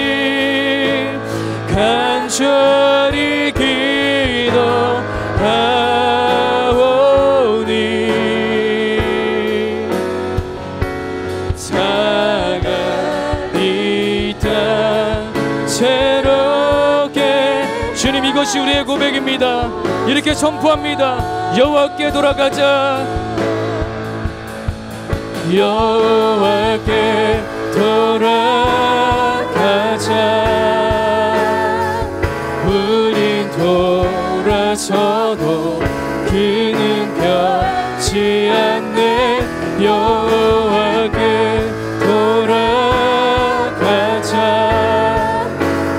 간절히 기도하오니 사가 이 땅 새롭게. 주님 이것이 우리의 고백입니다. 이렇게 선포합니다. 여호와께 돌아가자. 여호와께 돌아가자. 우린 돌아서도 그는 변치 않네. 여호와께 돌아가자.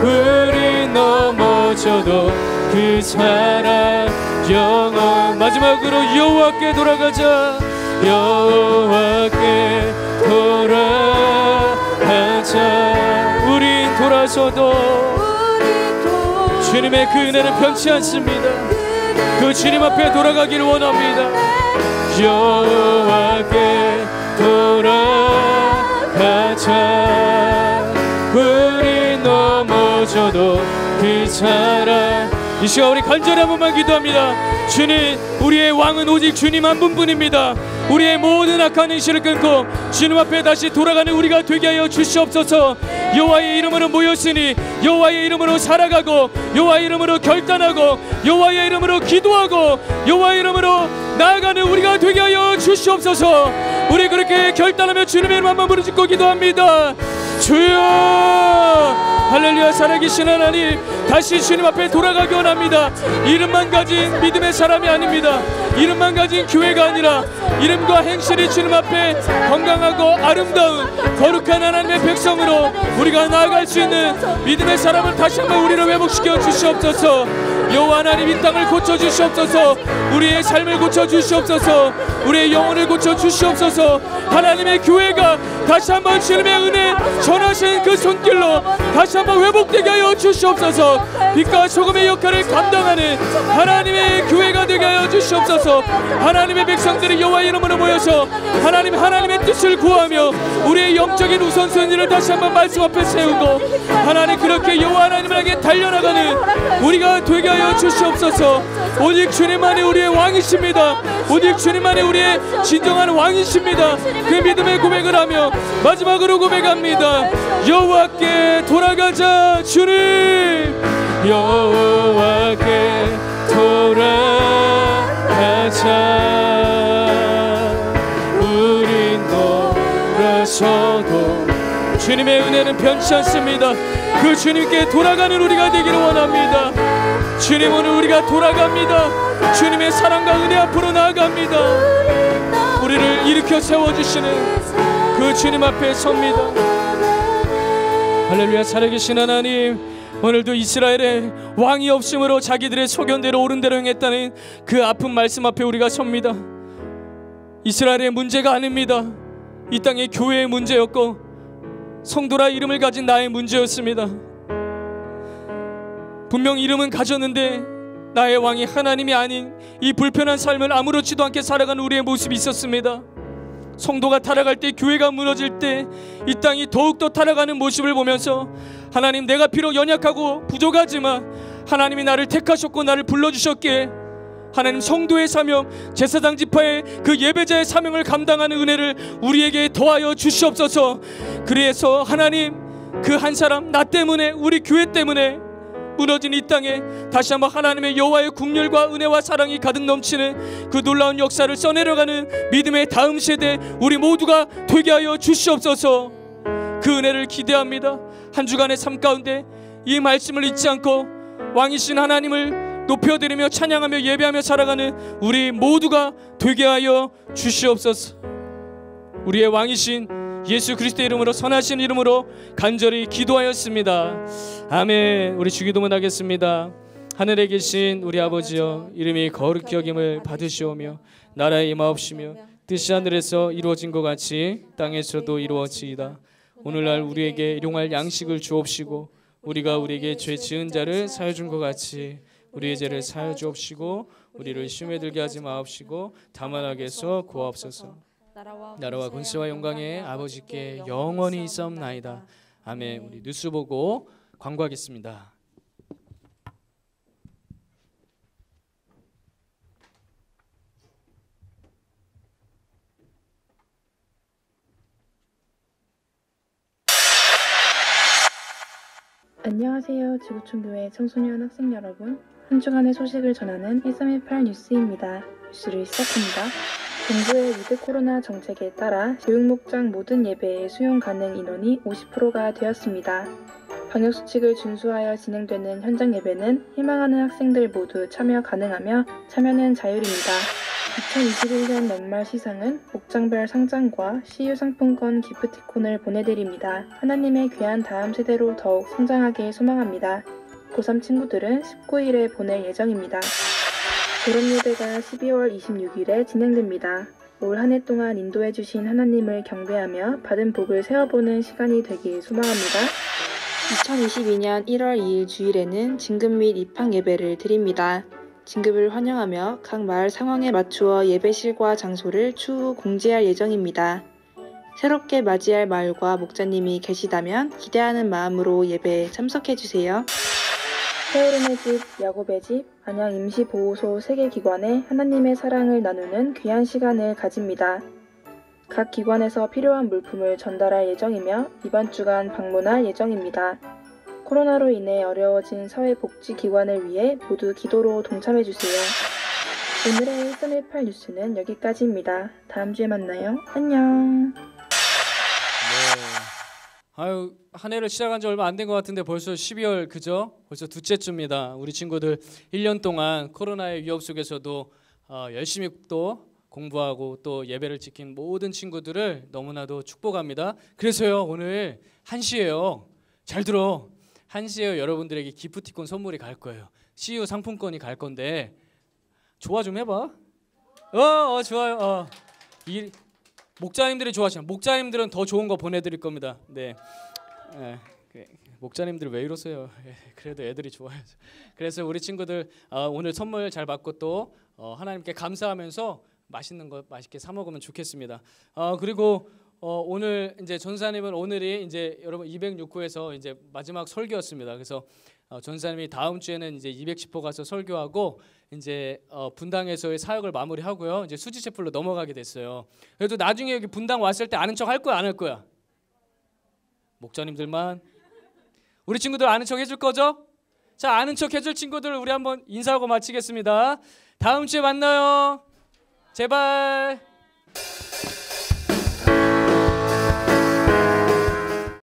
우린 넘어져도 그 사랑 영원. 마지막으로 여호와께 돌아가자. 여호와께 돌아가자. 우린 돌아서도 주님의 그 은혜는 변치 않습니다. 그 주님 앞에 돌아가기를 원합니다. 여호와께 돌아가자. 우린 넘어져도 그 사랑 이 시간 우리 간절히 한 번만 기도합니다. 주님, 우리의 왕은 오직 주님 한 분뿐입니다. 우리의 모든 악한 행실을 끊고 주님 앞에 다시 돌아가는 우리가 되게 하여 주시옵소서. 여호와의 이름으로 모였으니 여호와의 이름으로 살아가고 여호와의 이름으로 결단하고 여호와의 이름으로 기도하고 여호와의 이름으로 나아가는 우리가 되게 하여 주시옵소서. 우리 그렇게 결단하며 주님의 이름 한번 부르짖고 기도합니다. 주여, 할렐루야. 살아계신 하나님, 다시 주님 앞에 돌아가기 원합니다. 이름만 가진 믿음의 사람이 아닙니다. 이름만 가진 교회가 아니라 이름과 행실이 주님 앞에 건강하고 아름다운 거룩한 하나님의 백성으로 우리가 나아갈 수 있는 믿음의 사람을 다시 한번 우리를 회복시켜 주시옵소서. 여호와 하나님, 이 땅을 고쳐 주시옵소서. 우리의 삶을 고쳐 주시옵소서. 우리의 영혼을 고쳐 주시옵소서. 하나님의 교회가 다시 한번 주님의 은혜 전하신 그 손길로 다시 한번 회복되게 하여 주시옵소서. 빛과 소금의 역할을 감당하는 하나님의 교회가 되게 하여 주시옵소서. 하나님의 백성들이 여호와의 이름으로 모여서 하나님의 뜻을 구하며 우리의 영적인 우선순위를 다시 한번 말씀 앞에 세우고 하나님, 그렇게 여호와 하나님을 향해 달려나가는 우리가 되게 하여 주시옵소서. 오직 주님만이 우리의 왕이십니다. 오직 주님만이 우리의 진정한 왕이십니다. 그 믿음의 고백을 하며 마지막으로 고백합니다. 여호와께 돌아가자. 주님, 여호와께 돌아가자. 우린 돌아서도 주님의 은혜는 변치 않습니다. 그 주님께 돌아가는 우리가 되기를 원합니다. 주님, 오늘 우리가 돌아갑니다. 주님의 사랑과 은혜 앞으로 나아갑니다. 우리를 일으켜 세워주시는 그 주님 앞에 섭니다. 할렐루야. 살아계신 하나님, 오늘도 이스라엘의 왕이 없음으로 자기들의 소견대로 옳은 대로 행했다는 그 아픈 말씀 앞에 우리가 섭니다. 이스라엘의 문제가 아닙니다. 이 땅의 교회의 문제였고 성도라 이름을 가진 나의 문제였습니다. 분명 이름은 가졌는데 나의 왕이 하나님이 아닌 이 불편한 삶을 아무렇지도 않게 살아가는 우리의 모습이 있었습니다. 성도가 타락할 때, 교회가 무너질 때 이 땅이 더욱더 타락하는 모습을 보면서 하나님, 내가 비록 연약하고 부족하지만 하나님이 나를 택하셨고 나를 불러주셨기에 하나님, 성도의 사명, 제사장 지파의 그 예배자의 사명을 감당하는 은혜를 우리에게 더하여 주시옵소서. 그래서 하나님, 그 한 사람, 나 때문에, 우리 교회 때문에 무너진 이 땅에 다시 한번 하나님의 여호와의 국률과 은혜와 사랑이 가득 넘치는 그 놀라운 역사를 써내려가는 믿음의 다음 세대 우리 모두가 되게 하여 주시옵소서. 그 은혜를 기대합니다. 한 주간의 삶 가운데 이 말씀을 잊지 않고 왕이신 하나님을 높여드리며 찬양하며 예배하며 살아가는 우리 모두가 되게 하여 주시옵소서. 우리의 왕이신 예수 그리스도의 이름으로, 선하신 이름으로 간절히 기도하였습니다. 아멘. 우리 주기도문 하겠습니다. 하늘에 계신 우리 아버지여, 이름이 거룩히 여김을 받으시오며 나라의 임하옵시며 뜻이 하늘에서 이루어진 것 같이 땅에서도 이루어지이다. 오늘날 우리에게 일용할 양식을 주옵시고 우리가 우리에게 죄 지은 자를 사하여 준 것 같이 우리의 죄를 사하여 주옵시고 우리를 시험에 들게 하지 마옵시고 다만 악에서 구하옵소서. 나라와 권세와 영광의 아버지께 영원히 있사옵나이다. 아멘. 우리 뉴스 보고 광고하겠습니다. 안녕하세요. 지구촌교회 청소년 학생 여러분. 한 주간의 소식을 전하는 1318 뉴스입니다. 뉴스를 시작합니다. 정부의 위드 코로나 정책에 따라 교육목장 모든 예배의 수용 가능 인원이 50%가 되었습니다. 방역수칙을 준수하여 진행되는 현장 예배는 희망하는 학생들 모두 참여 가능하며 참여는 자율입니다. 2021년 연말 시상은 목장별 상장과 CU 상품권 기프티콘을 보내드립니다. 하나님의 귀한 다음 세대로 더욱 성장하길 소망합니다. 고3 친구들은 19일에 보낼 예정입니다. 졸업예배가 12월 26일에 진행됩니다. 올 한 해 동안 인도해주신 하나님을 경배하며 받은 복을 세어보는 시간이 되길 소망합니다. 2022년 1월 2일 주일에는 진급 및 입학 예배를 드립니다. 진급을 환영하며 각 마을 상황에 맞추어 예배실과 장소를 추후 공지할 예정입니다. 새롭게 맞이할 마을과 목자님이 계시다면 기대하는 마음으로 예배에 참석해주세요. 세오름의 집, 야곱의 집, 안양 임시보호소 3개 기관에 하나님의 사랑을 나누는 귀한 시간을 가집니다. 각 기관에서 필요한 물품을 전달할 예정이며 이번 주간 방문할 예정입니다. 코로나로 인해 어려워진 사회복지기관을 위해 모두 기도로 동참해주세요. 오늘의 1318 뉴스는 여기까지입니다. 다음 주에 만나요. 안녕. 네. 아유, 한 해를 시작한 지 얼마 안 된 것 같은데 벌써 12월 그죠? 벌써 둘째 주입니다. 우리 친구들 1년 동안 코로나의 위협 속에서도 열심히 또 공부하고 또 예배를 지킨 모든 친구들을 너무나도 축복합니다. 그래서요, 오늘 1시에요. 잘 들어. 1시에 여러분들에게 기프티콘 선물이 갈 거예요. CU 상품권이 갈 건데 좋아 좀 해봐. 좋아요. 이 목자님들이 좋아하시나? 목자님들은 더 좋은 거 보내드릴 겁니다. 네. 목자님들 왜 이러세요? 그래도 애들이 좋아해서. 그래서 우리 친구들 오늘 선물 잘 받고 또 하나님께 감사하면서 맛있는 거 맛있게 사 먹으면 좋겠습니다. 그리고 오늘 이제 전사님은 오늘이 이제 여러분 206호에서 이제 마지막 설교였습니다. 그래서 전사님이 다음 주에는 이제 210호 가서 설교하고 이제 분당에서의 사역을 마무리하고요. 이제 수지체플로 넘어가게 됐어요. 그래도 나중에 여기 분당 왔을 때 아는 척 할 거야, 안 할 거야? 목자님들만. 우리 친구들 아는 척 해줄 거죠? 자, 아는 척 해줄 친구들 우리 한번 인사하고 마치겠습니다. 다음 주에 만나요. 제발.